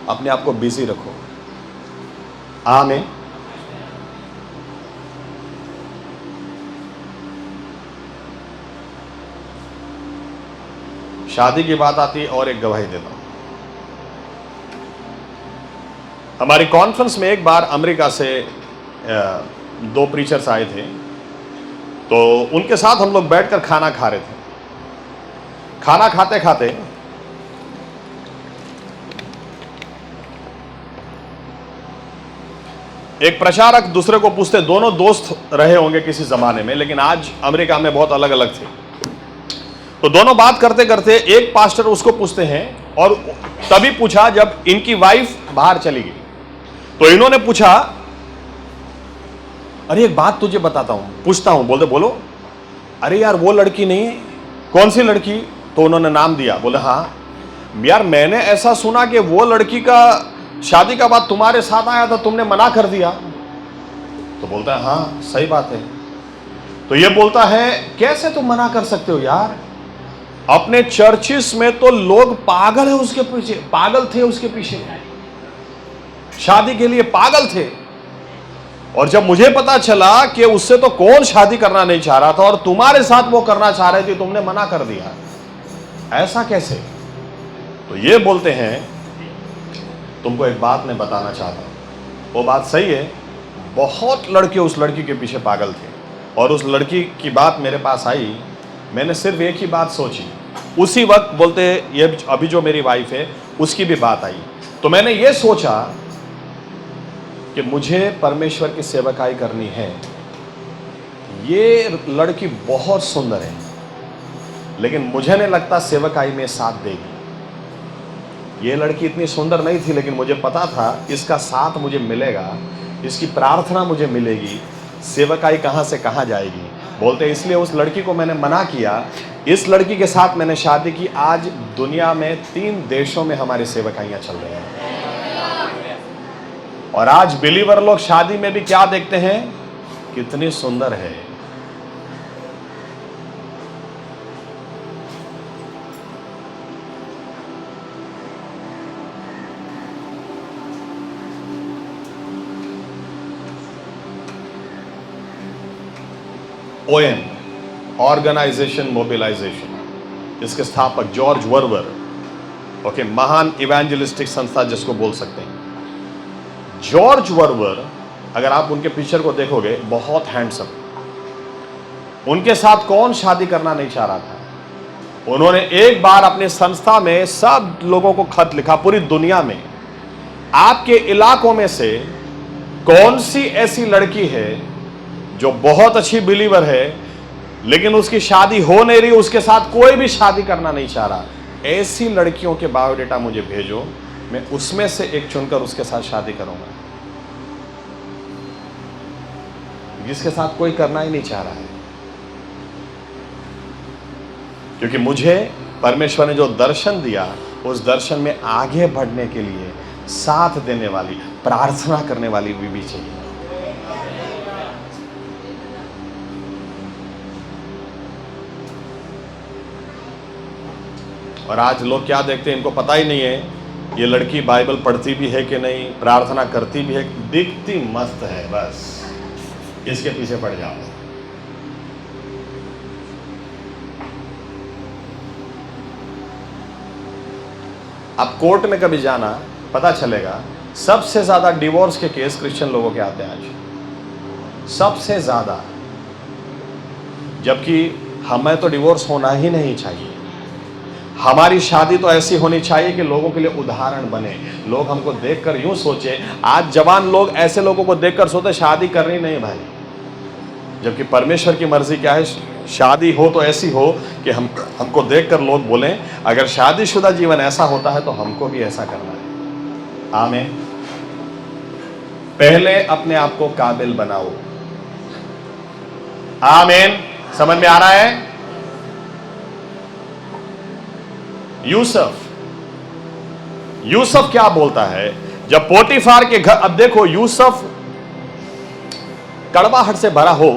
अपने आप को बिजी रखो। आमीन। शादी की बात आती है और एक गवाही देता हूं। हमारी कॉन्फ्रेंस में एक बार अमेरिका से 2 प्रीचर्स आए थे, तो उनके साथ हम लोग बैठकर खाना खा रहे थे। खाना खाते खाते एक प्रचारक दूसरे को पूछते, दोनों दोस्त रहे होंगे किसी जमाने में, लेकिन आज अमेरिका में बहुत अलग अलग थे। तो दोनों बात करते करते एक पास्टर उसको पूछते हैं, और तभी पूछा जब इनकी वाइफ बाहर चली गई, तो इन्होंने पूछा अरे एक बात तुझे बताता हूं, पूछता हूं। बोलते बोलो। अरे यार वो लड़की नहीं है। कौन सी लड़की? तो उन्होंने नाम दिया। बोले हाँ यार मैंने ऐसा सुना कि वो लड़की का शादी का बाद तुम्हारे साथ आया था, तुमने मना कर दिया। तो बोलता है हाँ सही बात है। तो ये बोलता है कैसे तुम मना कर सकते हो यार, अपने चर्चिस में तो लोग पागल है उसके पीछे, पागल थे उसके पीछे, शादी के लिए पागल थे। और जब मुझे पता चला कि उससे तो कौन शादी करना नहीं चाह रहा था और तुम्हारे साथ वो करना चाह रहे थे, तुमने मना कर दिया, ऐसा कैसे? तो ये बोलते हैं तुमको एक बात मैं बताना चाहता हूं। वो बात सही है, बहुत लड़के उस लड़की के पीछे पागल थे, और उस लड़की की बात मेरे पास आई, मैंने सिर्फ एक ही बात सोची। उसी वक्त बोलते ये अभी जो मेरी वाइफ है उसकी भी बात आई, तो मैंने ये सोचा कि मुझे परमेश्वर की सेवकाई करनी है। ये लड़की बहुत सुंदर है, लेकिन मुझे नहीं लगता सेवकाई में साथ देगी। ये लड़की इतनी सुंदर नहीं थी, लेकिन मुझे पता था इसका साथ मुझे मिलेगा, इसकी प्रार्थना मुझे मिलेगी, सेवकाई कहाँ से कहाँ जाएगी। बोलते इसलिए उस लड़की को मैंने मना किया। इस लड़की के साथ मैंने शादी की। आज दुनिया में 3 देशों में हमारी सेवकाइयाँ चल रही हैं, और आज बिलीवर लोग शादी में भी क्या देखते हैं, कितनी सुंदर है। OM ऑर्गेनाइजेशन मोबिलाइजेशन, इसके स्थापक जॉर्ज वर्वर, ओके, महान इवेंजलिस्टिक संस्था जिसको बोल सकते हैं। जॉर्ज वर्वर, अगर आप उनके पिक्चर को देखोगे, बहुत हैंडसम। उनके साथ कौन शादी करना नहीं चाह रहा था? उन्होंने एक बार अपने संस्था में सब लोगों को खत लिखा, पूरी दुनिया में आपके इलाकों में से कौन सी ऐसी लड़की है जो बहुत अच्छी बिलीवर है, लेकिन उसकी शादी हो नहीं रही, उसके साथ कोई भी शादी करना नहीं चाह रहा। ऐसी लड़कियों के बायोडेटा मुझे भेजो, मैं उसमें से एक चुनकर उसके साथ शादी करूंगा, जिसके साथ कोई करना ही नहीं चाह रहा है। क्योंकि मुझे परमेश्वर ने जो दर्शन दिया, उस दर्शन में आगे बढ़ने के लिए साथ देने वाली, प्रार्थना करने वाली बीवी चाहिए। और आज लोग क्या देखते हैं, इनको पता ही नहीं है ये लड़की बाइबल पढ़ती भी है कि नहीं, प्रार्थना करती भी है, दिखती मस्त है, बस इसके पीछे पड़ जाओ। अब कोर्ट में कभी जाना, पता चलेगा सबसे ज्यादा डिवोर्स के केस क्रिश्चियन लोगों के आते हैं आज, सबसे ज्यादा। जबकि हमें तो डिवोर्स होना ही नहीं चाहिए, हमारी शादी तो ऐसी होनी चाहिए कि लोगों के लिए उदाहरण बने, लोग हमको देखकर यूं सोचे। आज जवान लोग ऐसे लोगों को देखकर सोचते शादी करनी नहीं भाई, जबकि परमेश्वर की मर्जी क्या है, शादी हो तो ऐसी हो कि हमको देखकर लोग बोलें अगर शादीशुदा जीवन ऐसा होता है तो हमको भी ऐसा करना है। आमीन। पहले अपने आप को काबिल बनाओ। आमीन। समझ में आ रहा है? यूसुफ क्या बोलता है जब पोटीफार के घर, अब देखो यूसुफ कड़वाहट से भरा हो,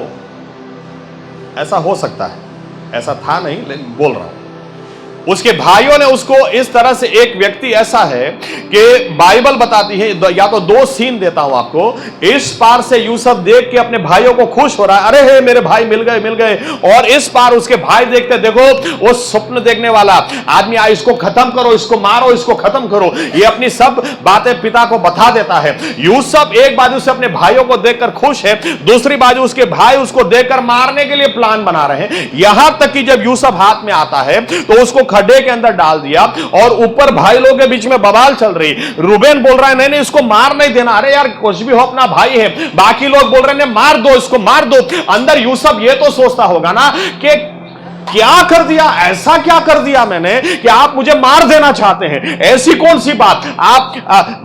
ऐसा हो सकता है, ऐसा था नहीं लेकिन बोल रहा हूं। उसके भाइयों ने उसको इस तरह से, एक व्यक्ति ऐसा है कि बाइबल बताती है, या तो दो सीन देता हूं आपको। इस पार से यूसुफ देख के अपने भाइयों को खुश हो रहा है, अरे हे मेरे भाई मिल गए। और इस पार उसके भाई देखते, देखो वो स्वप्न देखने वाला आदमी आया, इसको खत्म करो, इसको मारो, इसको खत्म करो, ये अपनी सब बातें पिता को बता देता है। यूसुफ एक बाजू से अपने भाइयों को देखकर खुश है, दूसरी बाजू उसके भाई उसको देखकर मारने के लिए प्लान बना रहे हैं। यहां तक कि जब यूसुफ हाथ में आता है तो उसको खड्डे के अंदर डाल दिया और ऊपर भाई लोगों के बीच में बवाल चल रही। रूबेन बोल रहा है नहीं इसको मार नहीं देना, अरे यार कुछ भी हो अपना भाई है। बाकी लोग बोल रहे हैं मार दो, इसको मार दो। अंदर यूसुफ ये तो सोचता होगा ना कि क्या कर दिया, ऐसा क्या कर दिया मैंने कि आप मुझे मार देना चाहते हैं, ऐसी कौन सी बात। आप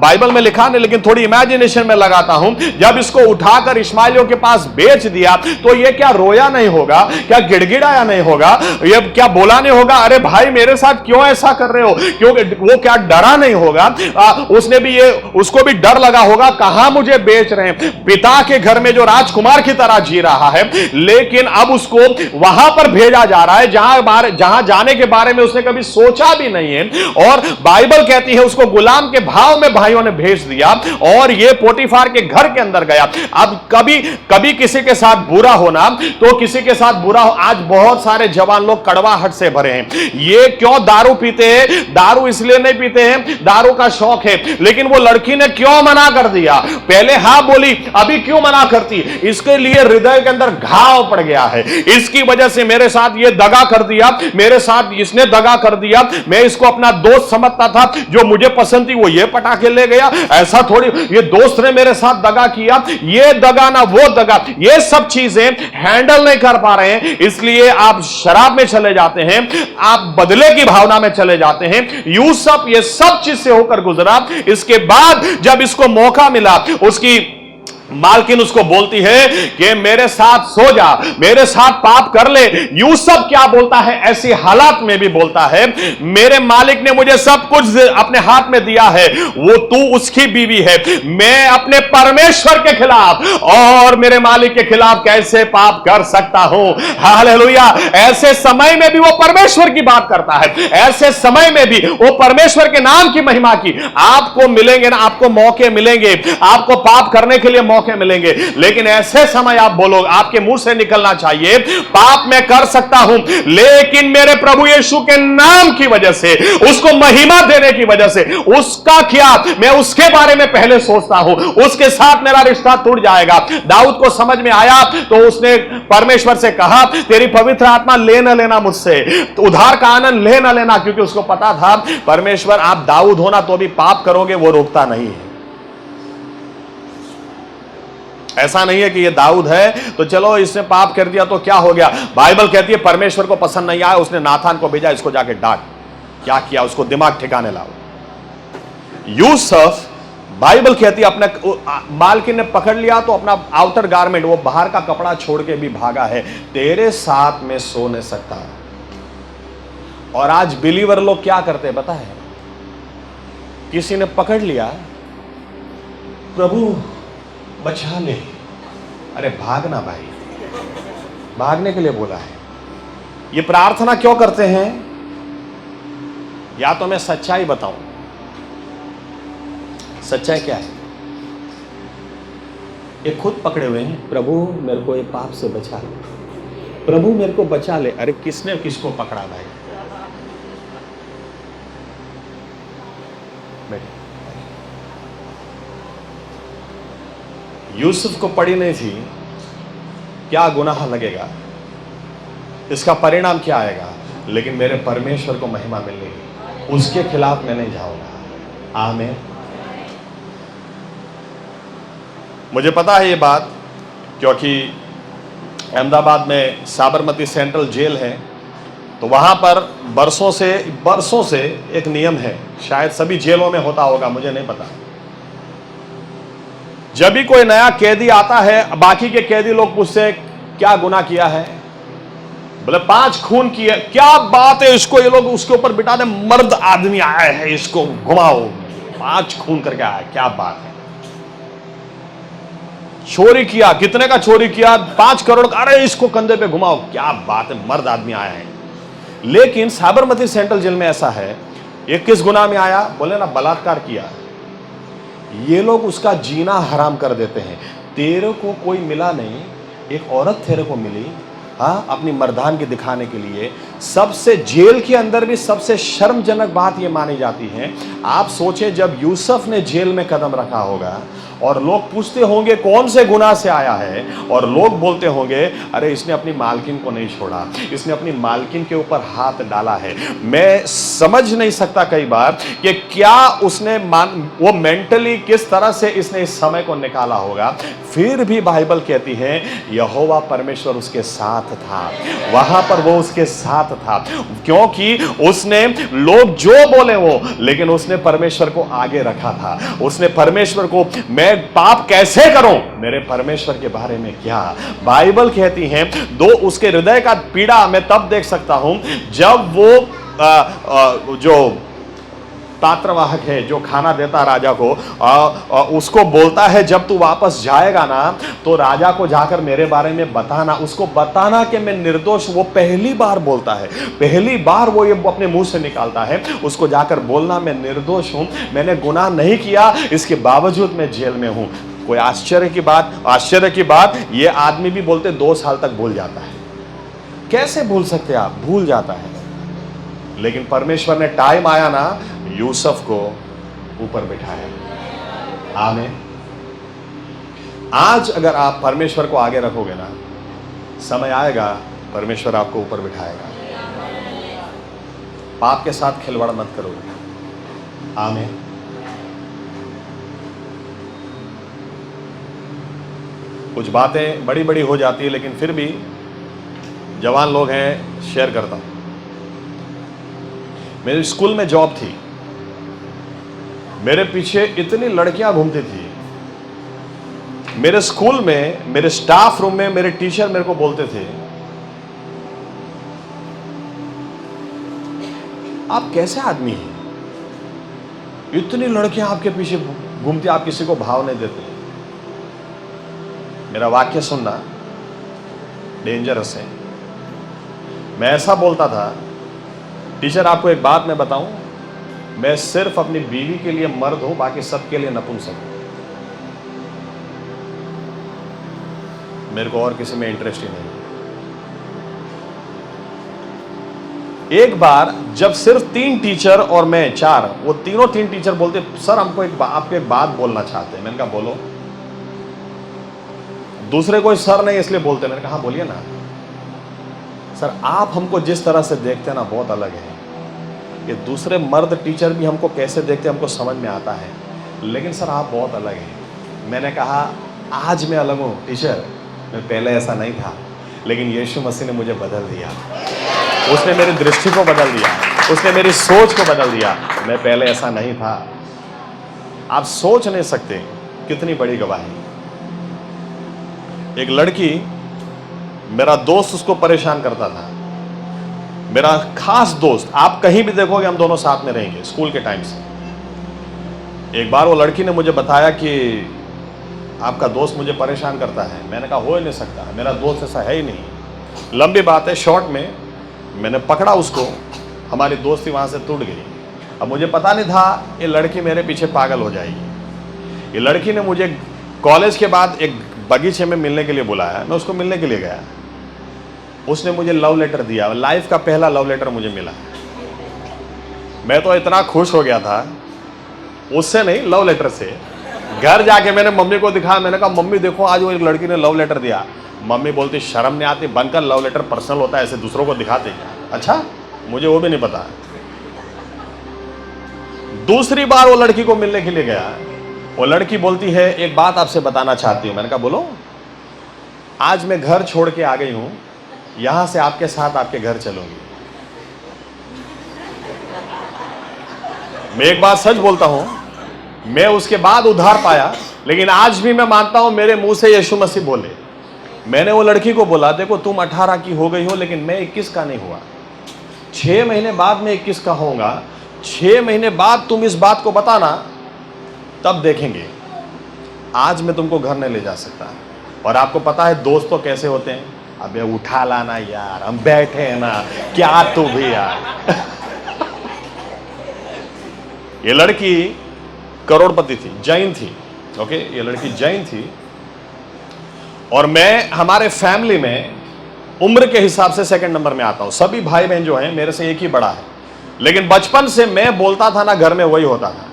बाइबल में लिखा नहीं लेकिन थोड़ी इमेजिनेशन में लगाता हूं, जब इसको उठाकर इश्माइलियों के पास बेच दिया तो ये क्या रोया नहीं होगा, क्या गिड़गिड़ाया नहीं होगा, ये क्या बोला नहीं होगा अरे भाई मेरे साथ क्यों ऐसा कर रहे हो, क्योंकि वो क्या डरा नहीं होगा। उसने भी ये, उसको भी डर लगा होगा कहां मुझे बेच रहे हैं, पिता के घर में जो राजकुमार की तरह जी रहा है, लेकिन अब उसको वहां पर भेजा जा रहा है जहां जाने के बारे में उसने कभी सोचा भी नहीं है। और बाइबल कहती है उसको गुलाम के भाव में भाइयों ने भेज दिया और ये पोटीफार के घर के अंदर गया। अब कभी किसी के साथ बुरा होना तो किसी के साथ बुरा हो। आज बहुत सारे जवान लोग कड़वाहट से भरे हैं। ये क्यों दारू पीते हैं? दारू इसलिए नहीं पीते हैं, दारू का शौक है, लेकिन वो लड़की ने क्यों मना कर दिया, पहले हां बोली अभी क्यों मना करती, इसके लिए हृदय के अंदर घाव पड़ गया है। इसकी वजह से मेरे साथ ये दगा कर दिया, मेरे साथ इसने दगा कर दिया, मैं इसको अपना दोस्त समझता था, जो मुझे पसंद थी वो ये पटा के ले गया, ऐसा थोड़ी, ये दोस्त ने मेरे साथ दगा किया, ये दगा ना वो दगा, ये सब चीजें हैंडल नहीं कर पा रहे हैं, इसलिए आप शराब में चले जाते हैं, आप बदले की भावना में चले जाते हैं। यूसुफ ये सब चीज से होकर गुजरा। इसके बाद जब इसको मौका मिला, उसकी मालकिन उसको बोलती है कि मेरे साथ सो जा, मेरे साथ पाप कर ले। यूसुफ क्या बोलता है, ऐसी हालात में भी बोलता है मेरे मालिक ने मुझे सब कुछ अपने हाथ में दिया है, वो तू उसकी बीवी है, मैं अपने परमेश्वर के खिलाफ और मेरे मालिक के खिलाफ कैसे पाप कर सकता हूं। हालेलुया। ऐसे समय में भी वो परमेश्वर की बात करता है, ऐसे समय में भी वो परमेश्वर के नाम की महिमा की। आपको मिलेंगे ना, आपको मौके मिलेंगे, आपको पाप करने के लिए मौके मिलेंगे, लेकिन ऐसे समय आप बोलो, आपके मुंह से निकलना चाहिए पाप मैं कर सकता हूं, लेकिन मेरे प्रभु यीशु के नाम की वजह से, उसको महिमा देने की वजह से, उसका क्या, मैं उसके बारे में पहले सोचता हूं, उसके साथ मेरा रिश्ता टूट जाएगा। दाऊद को समझ में आया तो उसने परमेश्वर से कहा तेरी पवित्र आत्मा ले न लेना मुझसे, तो उधार का आनंद ले न लेना, क्योंकि उसको पता था परमेश्वर आप दाऊद होना तो भी पाप करोगे, वो रोकता नहीं है। ऐसा नहीं है कि ये दाऊद है तो चलो इसने पाप कर दिया तो क्या हो गया। बाइबल कहती है परमेश्वर को पसंद नहीं आया, उसने नाथान को भेजा, इसको जाके डांट। क्या किया, उसको दिमाग ठिकाने लाओ। यूसुफ, बाइबल कहती है अपने मालकिन ने पकड़ लिया तो अपना आउटर गारमेंट, वो बाहर का कपड़ा छोड़ के भी भागा है, तेरे साथ में सो नहीं सकता। और आज बिलीवर लोग क्या करते पता है, किसी ने पकड़ लिया, प्रभु बचा ले, अरे भागना भाई, भागने के लिए बोला है। ये प्रार्थना क्यों करते हैं, या तो मैं सच्चाई बताऊं, सच्चाई क्या है, ये खुद पकड़े हुए हैं, प्रभु मेरे को ये पाप से बचा ले, प्रभु मेरे को बचा ले। अरे किसने किसको पकड़ा भाई, यूसुफ को पड़ी नहीं थी, क्या गुनाह लगेगा, इसका परिणाम क्या आएगा, लेकिन मेरे परमेश्वर को महिमा मिलेगी, उसके खिलाफ मैं नहीं जाऊंगा। आमीन। मुझे पता है ये बात, क्योंकि अहमदाबाद में साबरमती सेंट्रल जेल है, तो वहाँ पर बरसों से एक नियम है, शायद सभी जेलों में होता होगा, मुझे नहीं पता। जब भी कोई नया कैदी आता है, बाकी के कैदी लोग पूछते क्या गुनाह किया है, बोले 5 खून किए। क्या बात है, इसको ये लोग उसके ऊपर बिठा दे, मर्द आदमी आया है, इसको घुमाओ, 5 खून करके आया, क्या बात है। चोरी किया, कितने का चोरी किया, 5 करोड़ का, अरे इसको कंधे पे घुमाओ, क्या बात है, मर्द आदमी आया है। लेकिन साबरमती सेंट्रल जेल में ऐसा है, ये किस गुनाह में आया, बोले ना बलात्कार किया, ये लोग उसका जीना हराम कर देते हैं। तेरे को कोई मिला नहीं, एक औरत तेरे को मिली, हाँ, अपनी मर्दानगी दिखाने के लिए। सबसे जेल के अंदर भी सबसे शर्मजनक बात यह मानी जाती है, आप सोचें जब यूसुफ ने जेल में कदम रखा होगा और लोग पूछते होंगे कौन से गुनाह से आया है, और लोग बोलते होंगे अरे इसने अपनी मालकिन को नहीं छोड़ा, इसने अपनी मालकिन के ऊपर हाथ डाला है। मैं समझ नहीं सकता कई बार कि क्या उसने वो मेंटली किस तरह से इसने इस समय को निकाला होगा। फिर भी बाइबल कहती है यहोवा परमेश्वर उसके साथ था, वहां पर वो उसके साथ था, क्योंकि उसने लोग जो बोले वो, लेकिन उसने परमेश्वर को आगे रखा था। उसने परमेश्वर को, मैं पाप कैसे करूं, मेरे परमेश्वर के बारे में क्या। बाइबल कहती है दो उसके हृदय का पीड़ा मैं तब देख सकता हूं जब वो जो पात्रवाहक है, जो खाना देता राजा को, उसको बोलता है जब तू वापस जाएगा ना तो राजा को जाकर मेरे बारे में बताना, उसको बताना कि मैं निर्दोष। वो पहली बार बोलता है, पहली बार वो ये अपने मुंह से निकालता है, उसको जाकर बोलना मैं निर्दोष हूं, मैंने गुनाह नहीं किया, इसके बावजूद मैं जेल में हूं। कोई आश्चर्य की बात, ये आदमी भी बोलते 2 साल तक भूल जाता है। कैसे भूल सकते आप, भूल जाता है। लेकिन परमेश्वर ने टाइम आया ना, यूसुफ को ऊपर बिठाया। आमीन। आज अगर आप परमेश्वर को आगे रखोगे ना, समय आएगा परमेश्वर आपको ऊपर बिठाएगा। पाप के साथ खिलवाड़ मत करोगे। आमीन। कुछ बातें बड़ी बड़ी हो जाती है, लेकिन फिर भी जवान लोग हैं, शेयर करता हूं। मेरे स्कूल में जॉब थी, मेरे पीछे इतनी लड़कियां घूमती थी। मेरे स्कूल में, मेरे स्टाफ रूम में मेरे टीचर मेरे को बोलते थे आप कैसे आदमी हैं, इतनी लड़कियां आपके पीछे घूमती, आप किसी को भाव नहीं देते। मेरा वाक्य सुनना, डेंजरस है। मैं ऐसा बोलता था, टीचर आपको एक बात मैं बताऊं, मैं सिर्फ अपनी बीवी के लिए मर्द हूं, बाकी सबके लिए नपुंसक हूं। मेरे को और किसी में इंटरेस्ट ही नहीं। एक बार जब सिर्फ 3 टीचर और मैं 4, वो तीनों 3 टीचर बोलते सर हमको आपको एक बात बोलना चाहते हैं। मैंने कहा बोलो। दूसरे कोई सर नहीं इसलिए बोलते। मैंने कहा बोलिए ना। सर आप हमको जिस तरह से देखते हैं ना बहुत अलग है। ये दूसरे मर्द टीचर भी हमको कैसे देखते हैं हमको समझ में आता है, लेकिन सर आप बहुत अलग हैं। मैंने कहा आज मैं अलग हूँ टीचर, मैं पहले ऐसा नहीं था, लेकिन यीशु मसीह ने मुझे बदल दिया। उसने मेरी दृष्टि को बदल दिया, उसने मेरी सोच को बदल दिया। मैं पहले ऐसा नहीं था। आप सोच नहीं सकते कितनी बड़ी गवाही। एक लड़की, मेरा दोस्त उसको परेशान करता था, मेरा खास दोस्त, आप कहीं भी देखोगे हम दोनों साथ में रहेंगे स्कूल के टाइम से। एक बार वो लड़की ने मुझे बताया कि आपका दोस्त मुझे परेशान करता है। मैंने कहा हो ही नहीं सकता, मेरा दोस्त ऐसा है ही नहीं। लंबी बात है, शॉर्ट में मैंने पकड़ा उसको, हमारी दोस्ती वहाँ से टूट गई। अब मुझे पता नहीं था ये लड़की मेरे पीछे पागल हो जाएगी। ये लड़की ने मुझे कॉलेज के बाद एक बगीचे में मिलने के लिए बुलाया, मैं उसको मिलने के लिए गया। उसने मुझे लव लेटर दिया, लाइफ का पहला लव लेटर मुझे मिला। मैं तो इतना खुश हो गया था, उससे नहीं लव लेटर से। घर जाके मैंने मम्मी को दिखाया, मैंने कहा मम्मी देखो आज वो एक लड़की ने लव लेटर दिया। मम्मी बोलती शर्म नहीं आती, बनकर लव लेटर पर्सनल होता है, ऐसे दूसरों को दिखाते क्या? अच्छा मुझे वो भी नहीं पता। दूसरी बार वो लड़की को मिलने के लिए गया। वो लड़की बोलती है एक बात आपसे बताना चाहती हूं। मैंने कहा बोलो। आज मैं घर छोड़ के आ गई हूं, यहां से आपके साथ आपके घर चलूंगी। मैं एक बात सच बोलता हूं, मैं उसके बाद उद्धार पाया, लेकिन आज भी मैं मानता हूं मेरे मुंह से यीशु मसीह बोले। मैंने वो लड़की को बोला देखो तुम 18 की हो गई हो, लेकिन मैं 21 का नहीं हुआ। 6 महीने बाद मैं 21 का होऊंगा। 6 महीने बाद तुम इस बात को बताना, तब देखेंगे। आज मैं तुमको घर नहीं ले जा सकता। और आपको पता है दोस्त तो कैसे होते हैं, अबे उठा लाना यार, हम बैठे हैं ना, क्या तू भी यार। ये लड़की करोड़पति थी, जैन थी। ओके, ये लड़की जैन थी। और मैं हमारे फैमिली में उम्र के हिसाब से सेकंड नंबर में आता हूं। सभी भाई बहन जो हैं मेरे से एक ही बड़ा है, लेकिन बचपन से मैं बोलता था ना घर में वही होता था।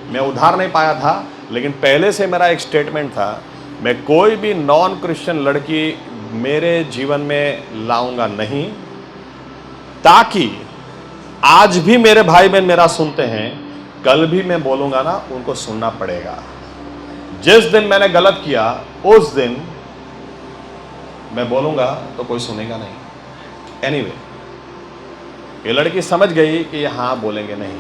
मैं उधार नहीं पाया था, लेकिन पहले से मेरा एक स्टेटमेंट था, मैं कोई भी नॉन क्रिश्चियन लड़की मेरे जीवन में लाऊंगा नहीं, ताकि आज भी मेरे भाई बहन मेरा सुनते हैं, कल भी मैं बोलूंगा ना उनको सुनना पड़ेगा। जिस दिन मैंने गलत किया उस दिन मैं बोलूंगा तो कोई सुनेगा नहीं। एनीवे, ये लड़की समझ गई कि ये हाँ बोलेंगे नहीं।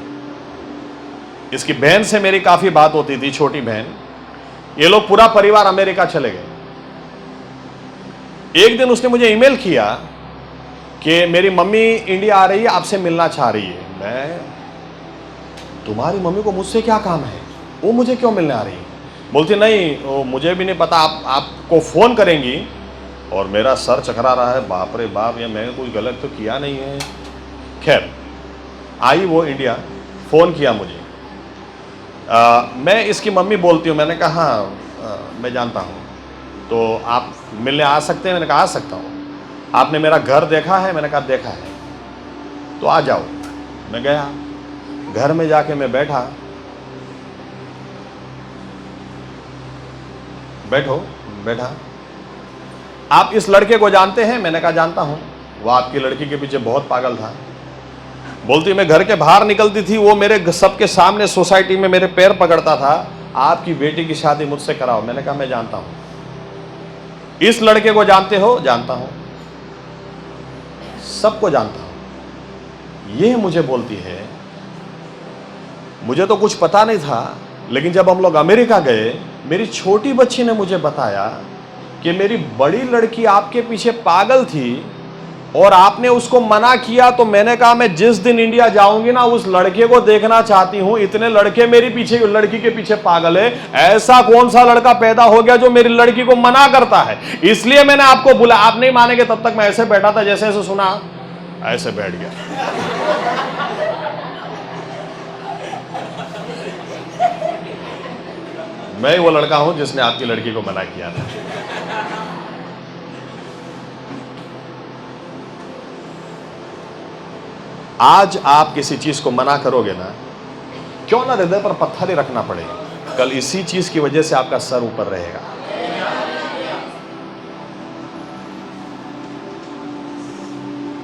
इसकी बहन से मेरी काफी बात होती थी, छोटी बहन। ये लोग पूरा परिवार अमेरिका चले गए। एक दिन उसने मुझे ईमेल किया कि मेरी मम्मी इंडिया आ रही है, आपसे मिलना चाह रही है। मैं, तुम्हारी मम्मी को मुझसे क्या काम है, वो मुझे क्यों मिलने आ रही है? बोलती नहीं वो मुझे भी नहीं पता, आपको फोन करेंगी। और मेरा सर चकरा रहा है, बाप रे बाप, या मैंने कुछ गलत तो किया नहीं है। खैर, आई वो इंडिया, फ़ोन किया मुझे। मैं इसकी मम्मी बोलती हूँ। मैंने कहा हाँ मैं जानता हूँ, तो आप मिलने आ सकते हैं? मैंने कहा आ सकता हूँ। आपने मेरा घर देखा है? मैंने कहा देखा है। तो आ जाओ। मैं गया, घर में जाके मैं बैठा। बैठो, बैठा। आप इस लड़के को जानते हैं? मैंने कहा जानता हूं, वो आपकी लड़की के पीछे बहुत पागल था। बोलती मैं घर के बाहर निकलती थी, वो मेरे सबके सामने सोसाइटी में मेरे पैर पकड़ता था, आपकी बेटी की शादी मुझसे कराओ। मैंने कहा मैं जानता हूं। इस लड़के को जानते हो? जानता हूं, सबको जानता हूं। ये मुझे बोलती है, मुझे तो कुछ पता नहीं था, लेकिन जब हम लोग अमेरिका गए, मेरी छोटी बच्ची ने मुझे बताया कि मेरी बड़ी लड़की आपके पीछे पागल थी और आपने उसको मना किया। तो मैंने कहा मैं जिस दिन इंडिया जाऊंगी ना, उस लड़के को देखना चाहती हूं। इतने लड़के मेरी पीछे, लड़की के पीछे पागल है, ऐसा कौन सा लड़का पैदा हो गया जो मेरी लड़की को मना करता है? इसलिए मैंने आपको बुला। आप नहीं मानेंगे, तब तक मैं ऐसे बैठा था, जैसे ऐसे सुना ऐसे बैठ गया। मैं वो लड़का हूं जिसने आपकी लड़की को मना किया था। आज आप किसी चीज को मना करोगे ना, क्यों ना हृदय पर पत्थर ही रखना पड़े, कल इसी चीज की वजह से आपका सर ऊपर रहेगा।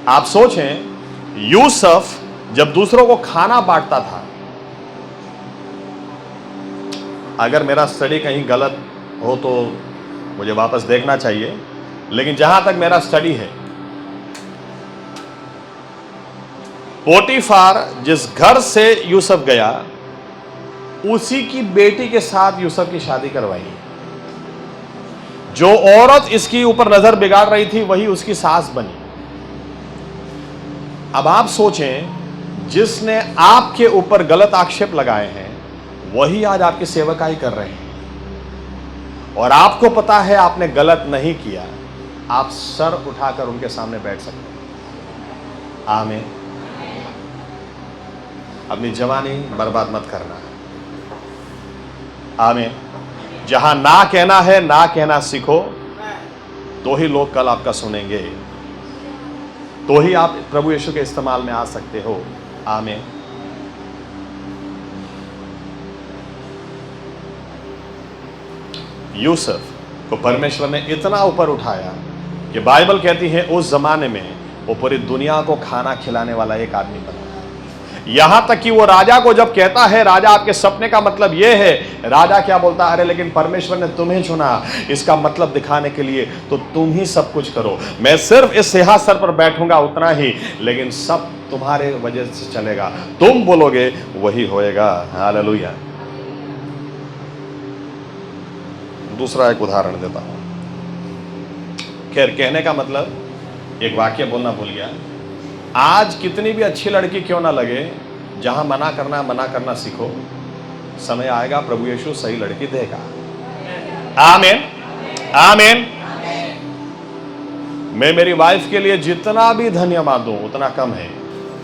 आप सोचें, यूसुफ जब दूसरों को खाना बांटता था, अगर मेरा स्टडी कहीं गलत हो तो मुझे वापस देखना चाहिए, लेकिन जहां तक मेरा स्टडी है, पोटीफार जिस घर से यूसुफ गया, उसी की बेटी के साथ यूसुफ की शादी करवाई। जो औरत इसकी ऊपर नजर बिगाड़ रही थी, वही उसकी सास बनी। अब आप सोचें, जिसने आपके ऊपर गलत आक्षेप लगाए हैं, वही आज आपकी सेवकाई कर रहे हैं। और आपको पता है आपने गलत नहीं किया, आप सर उठाकर उनके सामने बैठ सकते हैं। आमीन। अपनी जवानी बर्बाद मत करना। आमीन। जहां ना कहना है, ना कहना सीखो, तो ही लोग कल आपका सुनेंगे, तो ही आप प्रभु यीशु के इस्तेमाल में आ सकते हो। आमीन। यूसुफ को परमेश्वर ने इतना ऊपर उठाया कि बाइबल कहती है उस जमाने में वो पूरी दुनिया को खाना खिलाने वाला एक आदमी बना। यहां तक कि वो राजा को जब कहता है, राजा आपके सपने का मतलब ये है, राजा क्या बोलता है, अरे लेकिन परमेश्वर ने तुम्हें चुना इसका मतलब दिखाने के लिए, तो तुम ही सब कुछ करो, मैं सिर्फ इस सिंहासन पर बैठूंगा उतना ही, लेकिन सब तुम्हारे वजह से चलेगा, तुम बोलोगे वही होएगा। हालेलुया। दूसरा एक उदाहरण देता हूं। खैर, कहने का मतलब एक वाक्य बोलना भूल गया। आज कितनी भी अच्छी लड़की क्यों ना लगे, जहां मना करना सीखो, समय आएगा प्रभु यीशु सही लड़की देगा। आमीन, आमीन। मैं मेरी वाइफ के लिए जितना भी धन्यवाद दूं उतना कम है।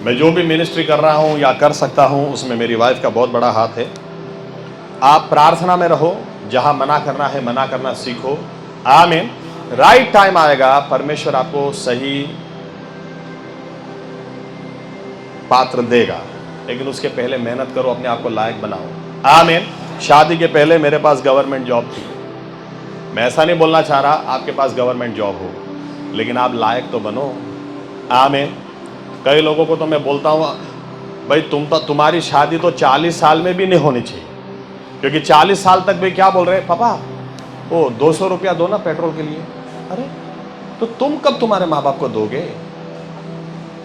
मैं जो भी मिनिस्ट्री कर रहा हूं या कर सकता हूं उसमें मेरी वाइफ का बहुत बड़ा हाथ है। आप प्रार्थना में रहो, जहां मना करना है मना करना सीखो। आमीन। राइट टाइम आएगा, परमेश्वर आपको सही पात्र देगा, लेकिन उसके पहले मेहनत करो, अपने आप को लायक बनाओ। आमीन। शादी के पहले मेरे पास गवर्नमेंट जॉब थी। मैं ऐसा नहीं बोलना चाह रहा आपके पास गवर्नमेंट जॉब हो, लेकिन आप लायक तो बनो। आमीन। कई लोगों को तो मैं बोलता हूं, भाई तुम्हारी शादी तो 40 साल में भी नहीं होनी चाहिए, क्योंकि 40 साल तक भी क्या बोल रहे हैं, पापा वो 200 रुपया दो ना पेट्रोल के लिए। अरे तो तुम कब तुम्हारे माँ बाप को दोगे?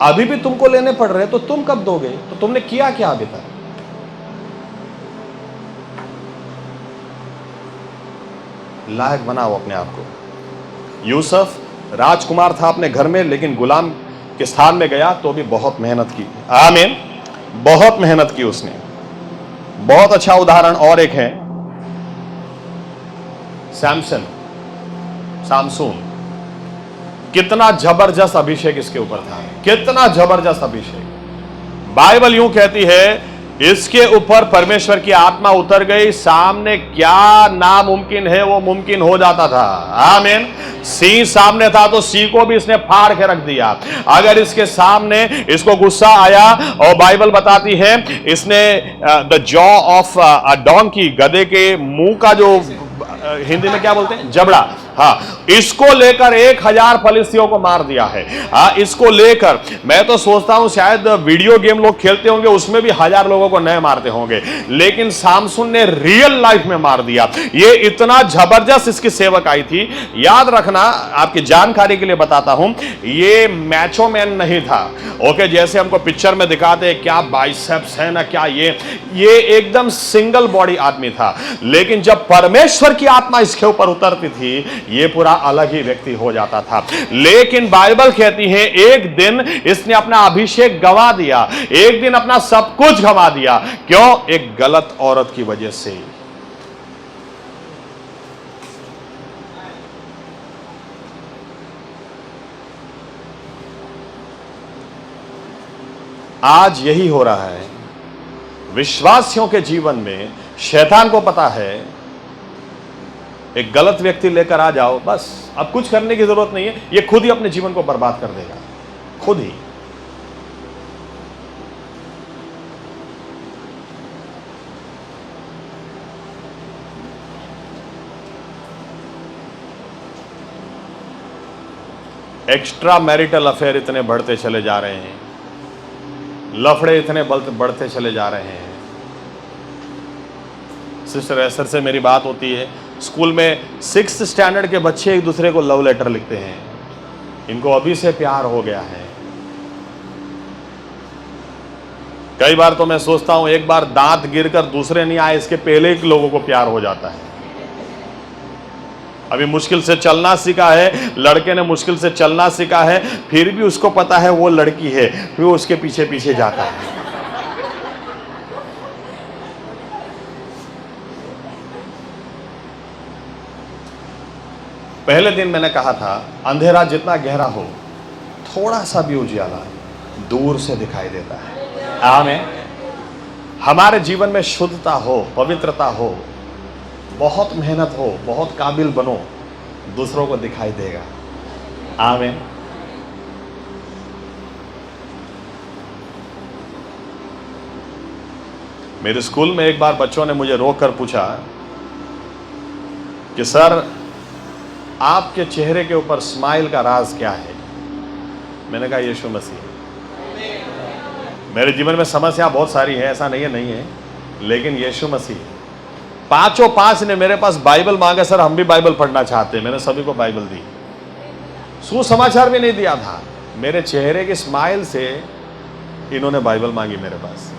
अभी भी तुमको लेने पड़ रहे, तो तुम कब दोगे? तो तुमने किया क्या अभी तक? लायक बनाओ अपने आप को। यूसुफ राजकुमार था अपने घर में, लेकिन गुलाम के स्थान में गया तो भी बहुत मेहनत की। आमीन। बहुत मेहनत की उसने। बहुत अच्छा उदाहरण और एक है, सामसून। कितना जबरदस्त अभिषेक इसके ऊपर था, कितना जबरदस्त अभिषेक। बाइबल यूं कहती है, इसके ऊपर परमेश्वर की आत्मा उतर गई, सामने क्या नामुमकिन है वो मुमकिन हो जाता था। आमीन। सिंह सामने था तो सिंह को भी इसने फाड़ के रख दिया। अगर इसके सामने इसको गुस्सा आया, और बाइबल बताती है इसने the jaw of a donkey, गधे के मुंह का जो हिंदी में क्या बोलते हैं, जबड़ा, हाँ, इसको लेकर 1000 फलिस्तियों को मार दिया है। हाँ, इसको लेकर मैं तो सोचता हूं शायद वीडियो गेम लोग खेलते होंगे, उसमें भी 1000 लोगों को नए मारते होंगे, लेकिन सामसून ने रियल लाइफ में मार दिया। ये इतना जबरदस्त इसकी सेवकाई थी। याद रखना, आपकी जानकारी के लिए बताता हूं, ये मैचो मैन नहीं था। ओके, जैसे हमको पिक्चर में दिखाते हैं, क्या बाइसेप्स है ना, क्या ये एकदम सिंगल बॉडी आदमी था, लेकिन जब परमेश्वर की आत्मा इसके ऊपर उतरती थी, ये पूरा अलग ही व्यक्ति हो जाता था। लेकिन बाइबल कहती है एक दिन इसने अपना अभिषेक गंवा दिया, एक दिन अपना सब कुछ गंवा दिया। क्यों? एक गलत औरत की वजह से। आज यही हो रहा है विश्वासियों के जीवन में। शैतान को पता है, एक गलत व्यक्ति लेकर आ जाओ, बस अब कुछ करने की जरूरत नहीं है, ये खुद ही अपने जीवन को बर्बाद कर देगा, खुद ही। एक्स्ट्रा मैरिटल अफेयर इतने बढ़ते चले जा रहे हैं, लफड़े इतने बढ़ते चले जा रहे हैं। सिस्टर एसर से मेरी बात होती है, स्कूल में 6th स्टैंडर्ड के बच्चे एक दूसरे को लव लेटर लिखते हैं, इनको अभी से प्यार हो गया है। कई बार तो मैं सोचता हूं, एक बार दांत गिरकर दूसरे नहीं आए, इसके पहले ही लोगों को प्यार हो जाता है। अभी मुश्किल से चलना सीखा है, लड़के ने मुश्किल से चलना सीखा है, फिर भी उसको पता है वो लड़की है, फिर वो उसके पीछे पीछे जाता है। पहले दिन मैंने कहा था, अंधेरा जितना गहरा हो, थोड़ा सा भी उजियाला दूर से दिखाई देता है। आमीन। हमारे जीवन में शुद्धता हो, पवित्रता हो, बहुत मेहनत हो, बहुत काबिल बनो, दूसरों को दिखाई देगा। आमीन। मेरे स्कूल में एक बार बच्चों ने मुझे रोककर पूछा कि सर, आपके चेहरे के ऊपर स्माइल का राज क्या है? मैंने कहा यीशु मसीह। मेरे जीवन में समस्या बहुत सारी है, ऐसा नहीं है, लेकिन यीशु मसीह। पांचों पांच ने मेरे पास बाइबल मांगा, सर हम भी बाइबल पढ़ना चाहते हैं। मैंने सभी को बाइबल दी, सुसमाचार भी नहीं दिया था। मेरे चेहरे की स्माइल से इन्होंने बाइबल मांगी मेरे पास।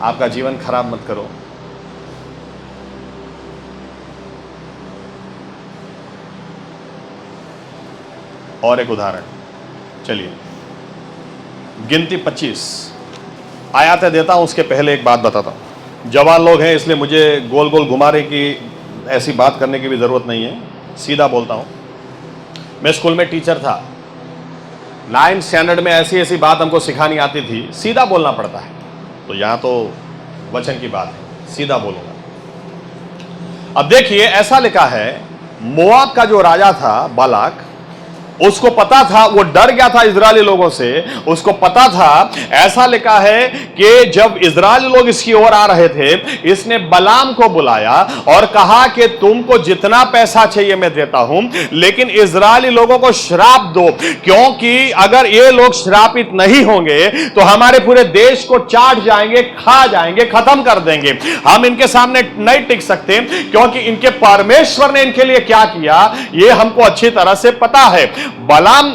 आपका जीवन खराब मत करो। और एक उदाहरण, चलिए गिनती 25 आयतें देता हूं, उसके पहले एक बात बताता हूं। जवान लोग हैं इसलिए मुझे गोल गोल घुमाने की, ऐसी बात करने की भी जरूरत नहीं है, सीधा बोलता हूं। मैं स्कूल में टीचर था, 9th स्टैंडर्ड में ऐसी ऐसी बात हमको सिखानी आती थी, सीधा बोलना पड़ता है। तो यहां तो वचन की बात है, सीधा बोलूंगा। अब देखिए ऐसा लिखा है, मोआब का जो राजा था बालाक, उसको पता था, वो डर गया था इजरायली लोगों से। उसको पता था, ऐसा लिखा है कि जब इजरायली लोग इसकी ओर आ रहे थे, इसने बलाम को बुलाया और कहा कि तुमको जितना पैसा चाहिए मैं देता हूं, लेकिन इजरायली लोगों को श्राप दो, क्योंकि अगर ये लोग श्रापित नहीं होंगे तो हमारे पूरे देश को चाट जाएंगे, खा जाएंगे, खत्म कर देंगे। हम इनके सामने नहीं टिक सकते, क्योंकि इनके परमेश्वर ने इनके लिए क्या किया ये हमको अच्छी तरह से पता है। बलाम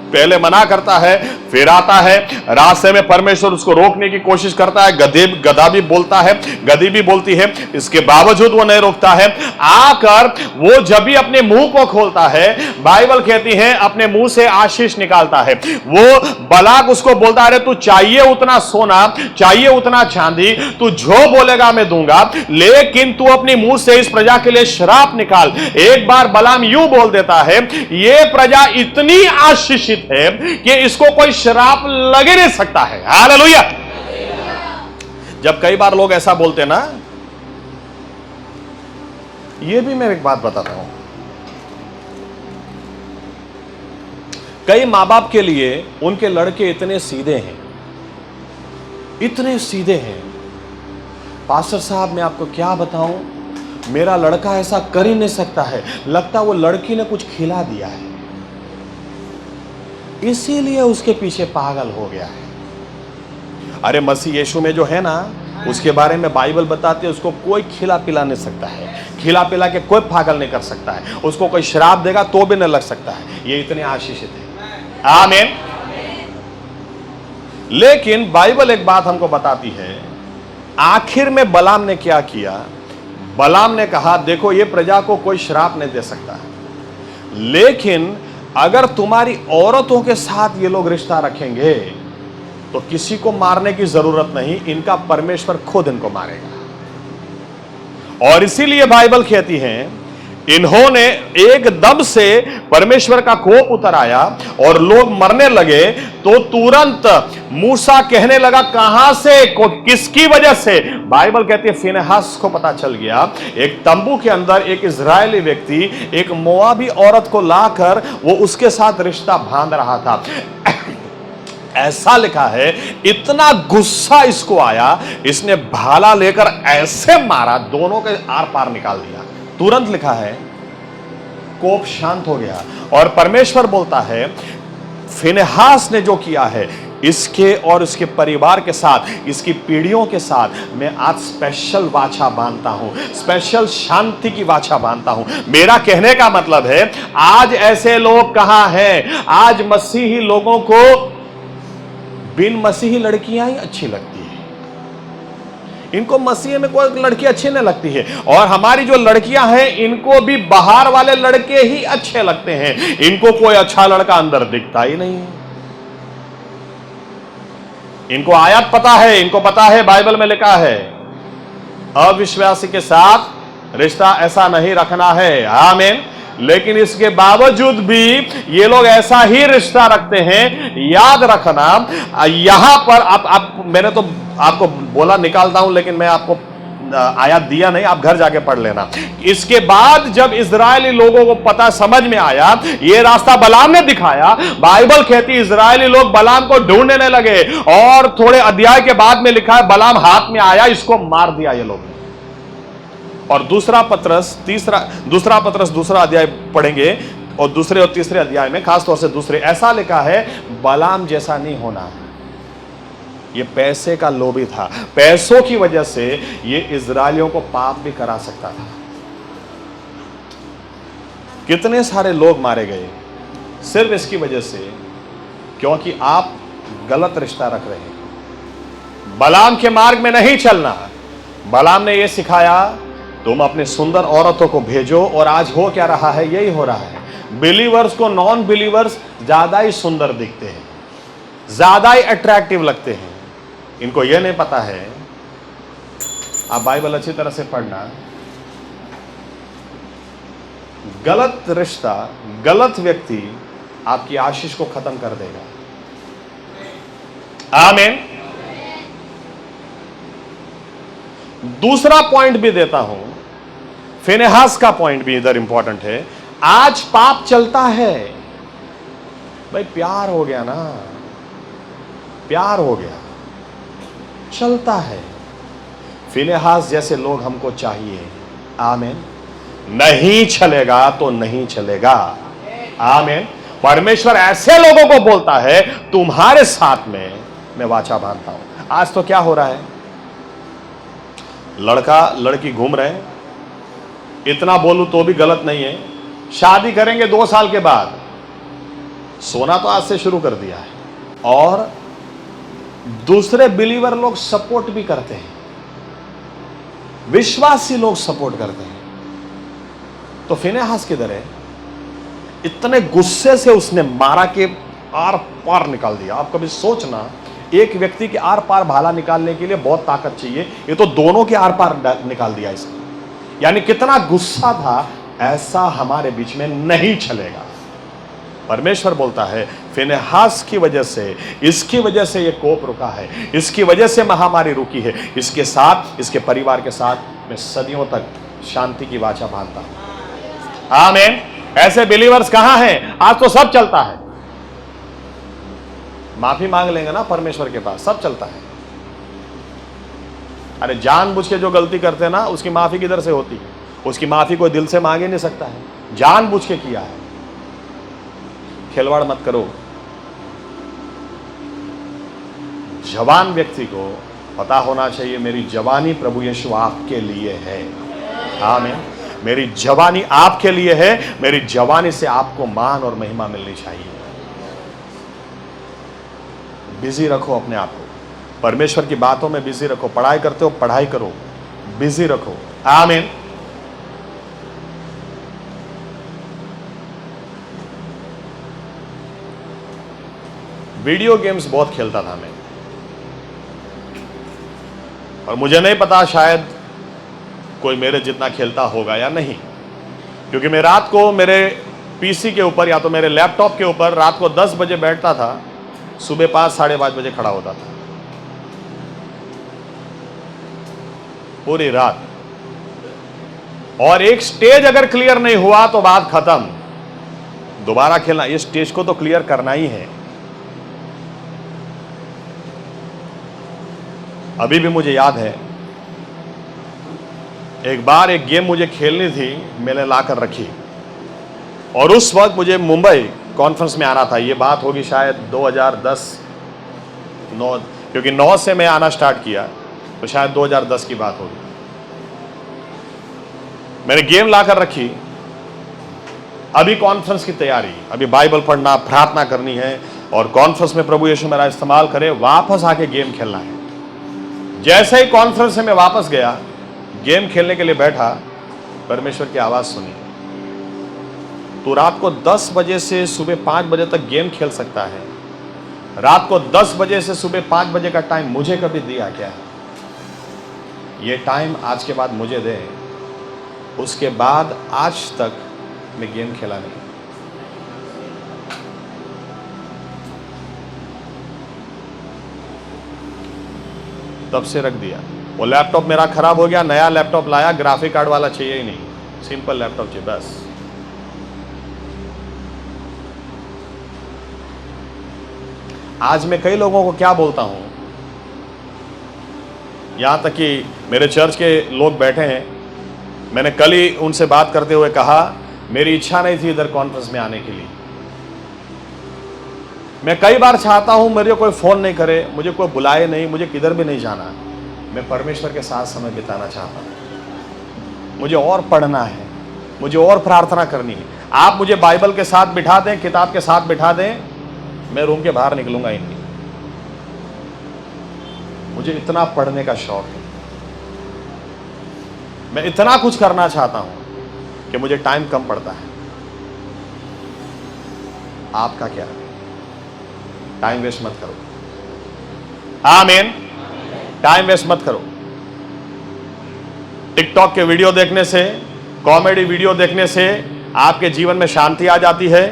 पहले मना करता है, फिर आता है, रास्ते में परमेश्वर उसको रोकने की कोशिश करता है, गधा भी बोलता है, गधी भी बोलती है, इसके बावजूद वो नहीं रोकता है। आकर वो जब भी अपने मुंह को खोलता है, बाइबल कहती है अपने मुंह से आशीष निकालता है। वो बलाक उसको बोलता है, अरे तू चाहिए उतना सोना, चाहिए उतना चांदी, तू जो बोलेगा मैं दूंगा, लेकिन तू अपने मुंह से इस प्रजा के लिए श्राप निकाल। एक बार बलाम यूं बोल देता है, ये प्रजा इतनी आशीषित है कि इसको कोई श्राप लग ही नहीं सकता है। हालेलुया। जब कई बार लोग ऐसा बोलते ना, ये भी मैं एक बात बताता हूं, कई मां बाप के लिए उनके लड़के इतने सीधे हैं, इतने सीधे हैं, पास्टर साहब मैं आपको क्या बताऊं, मेरा लड़का ऐसा कर ही नहीं सकता है, लगता वो लड़की ने कुछ खिला दिया है, इसीलिए उसके पीछे पागल हो गया है। अरे मसीह यीशु में जो है ना, उसके बारे में बाइबल बताती है, उसको कोई खिला पिला नहीं सकता है, खिला पिला के कोई पागल नहीं कर सकता है, उसको कोई शराब देगा तो भी नहीं लग सकता है, ये इतने आशीषित है। आमीन। लेकिन बाइबल एक बात हमको बताती है, आखिर में बलाम ने क्या किया। बलाम ने कहा, देखो ये प्रजा को कोई श्राप नहीं दे सकता है, लेकिन अगर तुम्हारी औरतों के साथ ये लोग रिश्ता रखेंगे तो किसी को मारने की जरूरत नहीं, इनका परमेश्वर खुद इनको मारेगा। और इसीलिए बाइबल कहती है, इन्होंने एकदम से परमेश्वर का कोप उतर आया और लोग मरने लगे। तो तुरंत मूसा कहने लगा, कहां से, किसकी वजह से। बाइबल कहती है फिनेहास को पता चल गया, एक तंबू के अंदर एक इजरायली व्यक्ति एक मोआबी औरत को लाकर वो उसके साथ रिश्ता बांध रहा था। ऐसा लिखा है, इतना गुस्सा इसको आया, इसने भाला लेकर ऐसे मारा, दोनों के आर पार निकाल दिया। तुरंत लिखा है कोप शांत हो गया। और परमेश्वर बोलता है, फिनेहास ने जो किया है इसके और इसके परिवार के साथ, इसकी पीढ़ियों के साथ मैं आज स्पेशल वाचा बांधता हूं, स्पेशल शांति की वाचा बांधता हूं। मेरा कहने का मतलब है, आज ऐसे लोग कहां हैं। आज मसीही लोगों को बिन मसीही लड़कियां ही अच्छी लगती है, इनको मसीह में कोई लड़की अच्छी नहीं लगती है। और हमारी जो लड़कियां हैं, इनको भी बाहर वाले लड़के ही अच्छे लगते हैं, इनको कोई अच्छा लड़का अंदर दिखता ही नहीं है। इनको आयत पता है, इनको पता है बाइबल में लिखा है, अविश्वासी के साथ रिश्ता ऐसा नहीं रखना है। आमीन। लेकिन इसके बावजूद भी ये लोग ऐसा ही रिश्ता रखते हैं। याद रखना, यहां पर मैंने तो आपको बोला निकालता हूं, लेकिन मैं आपको आयत दिया नहीं, आप घर जाके पढ़ लेना। इसके बाद जब इजरायली लोगों को पता समझ में आया, ये रास्ता बलाम ने दिखाया, बाइबल कहती इजरायली लोग बलाम को ढूंढने लगे, और थोड़े अध्याय के बाद में लिखा है बलाम हाथ में आया, इसको मार दिया ये लोग। और दूसरा पत्रस दूसरा अध्याय पढ़ेंगे, और दूसरे और तीसरे अध्याय में, खासतौर से दूसरे, ऐसा लिखा है बलाम जैसा नहीं होना है। ये पैसे का लोभी था, पैसों की वजह से ये इजरायलियों को पाप भी करा सकता था। कितने सारे लोग मारे गए सिर्फ इसकी वजह से, क्योंकि आप गलत रिश्ता रख रहे हैं। बलाम के मार्ग में नहीं चलना। बलाम ने यह सिखाया तुम अपने सुंदर औरतों को भेजो, और आज हो क्या रहा है, यही हो रहा है। बिलीवर्स को नॉन बिलीवर्स ज्यादा ही सुंदर दिखते हैं, ज्यादा ही अट्रैक्टिव लगते हैं। इनको यह नहीं पता है, आप बाइबल अच्छी तरह से पढ़ना, गलत रिश्ता, गलत व्यक्ति आपकी आशीष को खत्म कर देगा। आमीन। दूसरा पॉइंट भी देता हूं, फिनेहास का पॉइंट भी इधर इंपॉर्टेंट है। आज पाप चलता है भाई, प्यार हो गया ना, प्यार हो गया, चलता है। फिनेहास जैसे लोग हमको चाहिए। आमीन। नहीं चलेगा तो नहीं चलेगा। आमीन। परमेश्वर ऐसे लोगों को बोलता है तुम्हारे साथ में मैं वाचा बांधता हूं। आज तो क्या हो रहा है, लड़का लड़की घूम रहे हैं, इतना बोलूं तो भी गलत नहीं है, शादी करेंगे 2 साल के बाद, सोना तो आज से शुरू कर दिया है, और दूसरे बिलीवर लोग सपोर्ट भी करते हैं, विश्वासी लोग सपोर्ट करते हैं। तो फिनेहास किधर है? इतने गुस्से से उसने मारा कि आर पार निकाल दिया। आप कभी सोचना, एक व्यक्ति के आर पार भाला निकालने के लिए बहुत ताकत चाहिए, ये तो दोनों के आर पार निकाल दिया इसने। यानी कितना गुस्सा था, ऐसा हमारे बीच में नहीं चलेगा। परमेश्वर बोलता है फिनेहास की वजह से, इसकी वजह से ये कोप रुका है, इसकी वजह से महामारी रुकी है, इसके साथ, इसके परिवार के साथ मैं सदियों तक शांति की वाचा बांधता हूं। आमीन। ऐसे बिलीवर्स कहां हैं? आज तो सब चलता है, माफी मांग लेंगे ना परमेश्वर के पास, सब चलता है। अरे जानबूझ के जो गलती करते हैं ना, उसकी माफी किधर से होती है? उसकी माफी कोई दिल से मांग ही नहीं सकता है, जानबूझ के किया है। खिलवाड़ मत करो। जवान व्यक्ति को पता होना चाहिए मेरी जवानी प्रभु यीशु आपके लिए है। आमीन। मेरी जवानी आपके लिए है, मेरी जवानी से आपको मान और महिमा मिलनी चाहिए। बिजी रखो अपने आप को, परमेश्वर की बातों में बिजी रखो। पढ़ाई करते हो, पढ़ाई करो, बिजी रखो। आमीन। वीडियो गेम्स बहुत खेलता था मैं, और मुझे नहीं पता शायद कोई मेरे जितना खेलता होगा या नहीं, क्योंकि मैं रात को मेरे पीसी के ऊपर या तो मेरे लैपटॉप के ऊपर रात को 10 बजे बैठता था, सुबह 5 साढ़े 5 बजे खड़ा होता था, पूरी रात। और एक स्टेज अगर क्लियर नहीं हुआ तो बात खत्म, दोबारा खेलना। ये स्टेज को तो क्लियर करना ही है। अभी भी मुझे याद है, एक बार एक गेम मुझे खेलनी थी, मैंने लाकर रखी, और उस वक्त मुझे मुंबई कॉन्फ्रेंस में आना था। ये बात होगी शायद 2010-9, क्योंकि 9 से मैं आना स्टार्ट किया, तो शायद 2010 की बात होगी। मैंने गेम लाकर रखी, अभी कॉन्फ्रेंस की तैयारी, अभी बाइबल पढ़ना, प्रार्थना करनी है, और कॉन्फ्रेंस में प्रभु यीशु मेरा इस्तेमाल करे, वापस आके गेम खेलना है। जैसे ही कॉन्फ्रेंस से मैं वापस गया, गेम खेलने के लिए बैठा, परमेश्वर की आवाज सुनी, तू रात को 10 बजे से सुबह 5 बजे तक गेम खेल सकता है, रात को 10 बजे से सुबह 5 बजे का टाइम मुझे कभी दिया क्या? ये टाइम आज के बाद मुझे दे। उसके बाद आज तक मैं गेम खेला नहीं। तब से रख दिया। वो लैपटॉप मेरा खराब हो गया, नया लैपटॉप लाया, ग्राफिक कार्ड वाला चाहिए ही नहीं, सिंपल लैपटॉप चाहिए बस। आज मैं कई लोगों को क्या बोलता हूं, यहां तक कि मेरे चर्च के लोग बैठे हैं, मैंने कल ही उनसे बात करते हुए कहा मेरी इच्छा नहीं थी इधर कॉन्फ्रेंस में आने के लिए। मैं कई बार चाहता हूं मेरे कोई फोन नहीं करे, मुझे कोई बुलाए नहीं, मुझे किधर भी नहीं जाना। मैं परमेश्वर के साथ समय बिताना चाहता हूं। मुझे और पढ़ना है, मुझे और प्रार्थना करनी है। आप मुझे बाइबल के साथ बिठा दें, किताब के साथ बिठा दें, मैं रूम के बाहर निकलूंगा ही नहीं। मुझे इतना पढ़ने का शौक है, मैं इतना कुछ करना चाहता हूं कि मुझे टाइम कम पड़ता है। आपका क्या है? टाइम वेस्ट मत करो। आमीन। टाइम वेस्ट मत करो। टिकटॉक के वीडियो देखने से, कॉमेडी वीडियो देखने से आपके जीवन में शांति आ जाती है,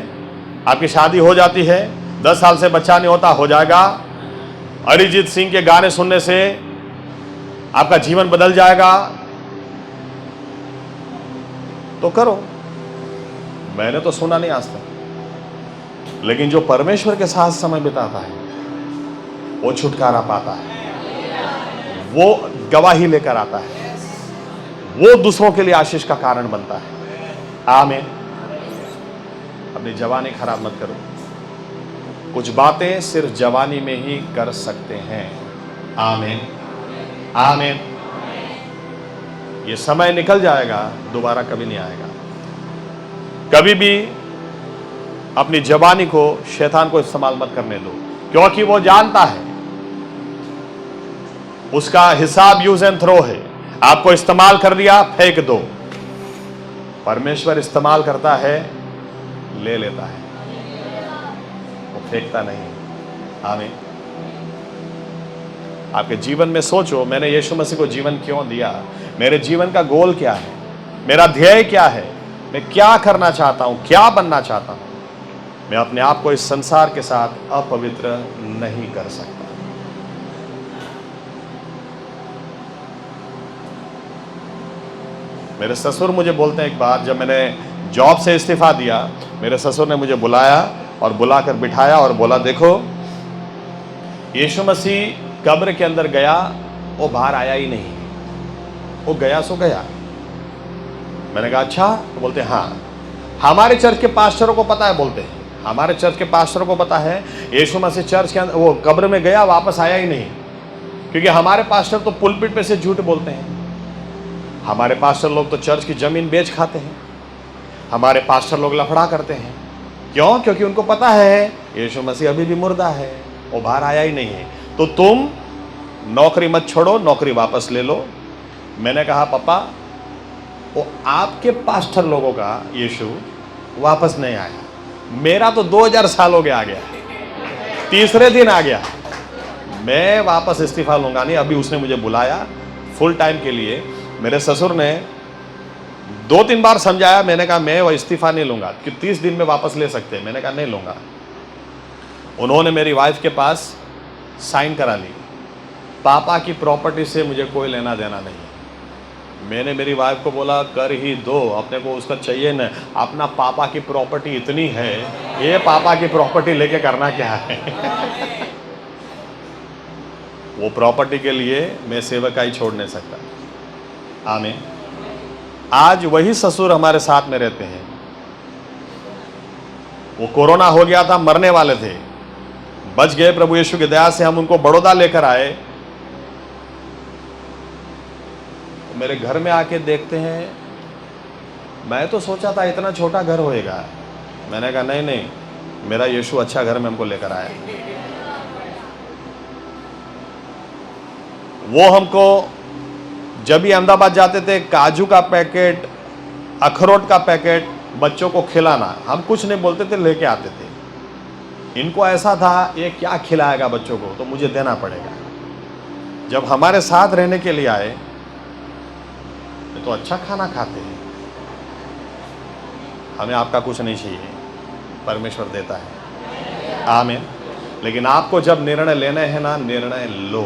आपकी शादी हो जाती है। 10 साल से बच्चा नहीं होता, हो जाएगा। अरिजीत सिंह के गाने सुनने से आपका जीवन बदल जाएगा। तो करो। मैंने तो सुना नहीं आज तक, लेकिन जो परमेश्वर के साथ समय बिताता है वो छुटकारा पाता है, वो गवाही लेकर आता है, वो दूसरों के लिए आशीष का कारण बनता है। आमीन। अपनी जवानी खराब मत करो। कुछ बातें सिर्फ जवानी में ही कर सकते हैं। आमीन। आमीन। ये समय निकल जाएगा, दोबारा कभी नहीं आएगा। कभी भी अपनी जवानी को शैतान को इस्तेमाल मत करने दो, क्योंकि वो जानता है उसका हिसाब यूज एंड थ्रो है। आपको इस्तेमाल कर लिया, फेंक दो। परमेश्वर इस्तेमाल करता है, ले लेता है, वो फेंकता नहीं। आमीन। आपके जीवन में सोचो, मैंने यीशु मसीह को जीवन क्यों दिया? मेरे जीवन का गोल क्या है? मेरा ध्येय क्या है? मैं क्या करना चाहता हूं? क्या बनना चाहता हूं? मैं अपने आप को इस संसार के साथ अपवित्र नहीं कर सकता। मेरे ससुर मुझे बोलते हैं, एक बार जब मैंने जॉब से इस्तीफा दिया, मेरे ससुर ने मुझे बुलाया और बुलाकर बिठाया और बोला, देखो यीशु मसीह कब्र के अंदर गया, वो बाहर आया ही नहीं, वो गया सो गया। मैंने कहा अच्छा? तो बोलते हैं हाँ, हमारे चर्च के पास्टरों को पता है। बोलते हैं हमारे चर्च के पास्टरों को पता है यीशु मसीह चर्च के अंदर, वो कब्र में गया, वापस आया ही नहीं। क्योंकि हमारे पास्टर तो पुलपिट पे से झूठ बोलते हैं। हमारे पास्टर लोग तो चर्च की जमीन बेच खाते हैं। हमारे पास्टर लोग लफड़ा करते हैं। क्यों? क्योंकि उनको पता है यीशु मसीह अभी भी मुर्दा है, वो बाहर आया ही नहीं है। तो तुम नौकरी मत छोड़ो, नौकरी वापस ले लो। मैंने कहा पापा, वो आपके पास्टर लोगों का यीशु वापस नहीं आया, मेरा तो 2000 साल हो गया, आ गया, तीसरे दिन आ गया। मैं वापस इस्तीफा लूंगा नहीं। अभी उसने मुझे बुलाया फुल टाइम के लिए। मेरे ससुर ने 2-3 बार समझाया। मैंने कहा मैं वो इस्तीफा नहीं लूंगा, कि 30 दिन में वापस ले सकते हैं। मैंने कहा नहीं लूंगा। उन्होंने मेरी वाइफ के पास साइन करा ली। पापा की प्रॉपर्टी से मुझे कोई लेना देना नहीं। मैंने मेरी वाइफ को बोला कर ही दो, अपने को उसका चाहिए न। अपना पापा की प्रॉपर्टी इतनी है, ये पापा की प्रॉपर्टी लेके करना क्या है? वो प्रॉपर्टी के लिए मैं सेवकाई छोड़ नहीं सकता। आमीन। आज वही ससुर हमारे साथ में रहते हैं। वो कोरोना हो गया था, मरने वाले थे, बच गए। प्रभु यीशु की दया से हम उनको बड़ौदा लेकर आए। मेरे घर में आके देखते हैं। मैं तो सोचा था इतना छोटा घर होएगा। मैंने कहा नहीं नहीं, मेरा यीशु अच्छा घर में हमको लेकर आया। वो हमको जब भी अहमदाबाद जाते थे, काजू का पैकेट, अखरोट का पैकेट बच्चों को खिलाना, हम कुछ नहीं बोलते थे, लेके आते थे। इनको ऐसा था ये क्या खिलाएगा बच्चों को, तो मुझे देना पड़ेगा। जब हमारे साथ रहने के लिए आए तो अच्छा खाना खाते हैं। हमें आपका कुछ नहीं चाहिए, परमेश्वर देता है। आमीन। लेकिन आपको जब निर्णय लेने हैं ना, निर्णय लो।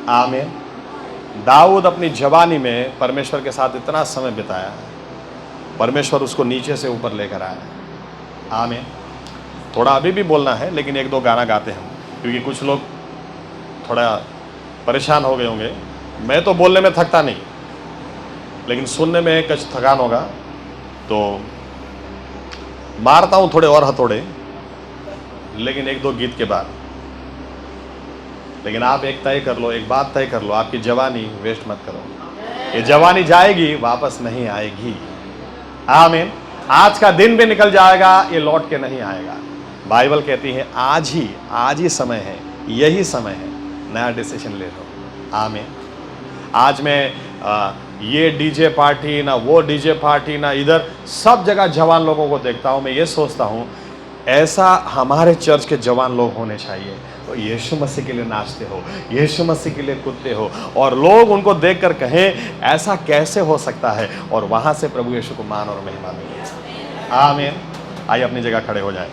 आमीन। दाऊद अपनी जवानी में परमेश्वर के साथ इतना समय बिताया, परमेश्वर उसको नीचे से ऊपर लेकर आया। आमीन। थोड़ा अभी भी बोलना है, लेकिन 1-2 गाना गाते हम, क्योंकि कुछ लोग थोड़ा परेशान हो गए होंगे। मैं तो बोलने में थकता नहीं, लेकिन सुनने में कुछ थकान होगा। तो मारता हूं थोड़े और हथौड़े, लेकिन एक दो गीत के बाद। लेकिन आप एक तय कर लो, एक बात तय कर लो, आपकी जवानी वेस्ट मत करो। ये जवानी जाएगी, वापस नहीं आएगी। आमीन। आज का दिन भी निकल जाएगा, ये लौट के नहीं आएगा। बाइबल कहती है आज ही समय है, यही समय है, नया डिसीजन ले लो। आमीन। आज मैं ये डीजे पार्टी ना वो डीजे पार्टी ना इधर, सब जगह जवान लोगों को देखता हूं। मैं ये सोचता हूं ऐसा हमारे चर्च के जवान लोग होने चाहिए, तो यीशु मसीह के लिए नाचते हो, यीशु मसीह के लिए कूदते हो, और लोग उनको देखकर कहें ऐसा कैसे हो सकता है, और वहां से प्रभु यीशु को मान और महिमा मिले। आमीन। आइए अपनी जगह खड़े हो जाएं।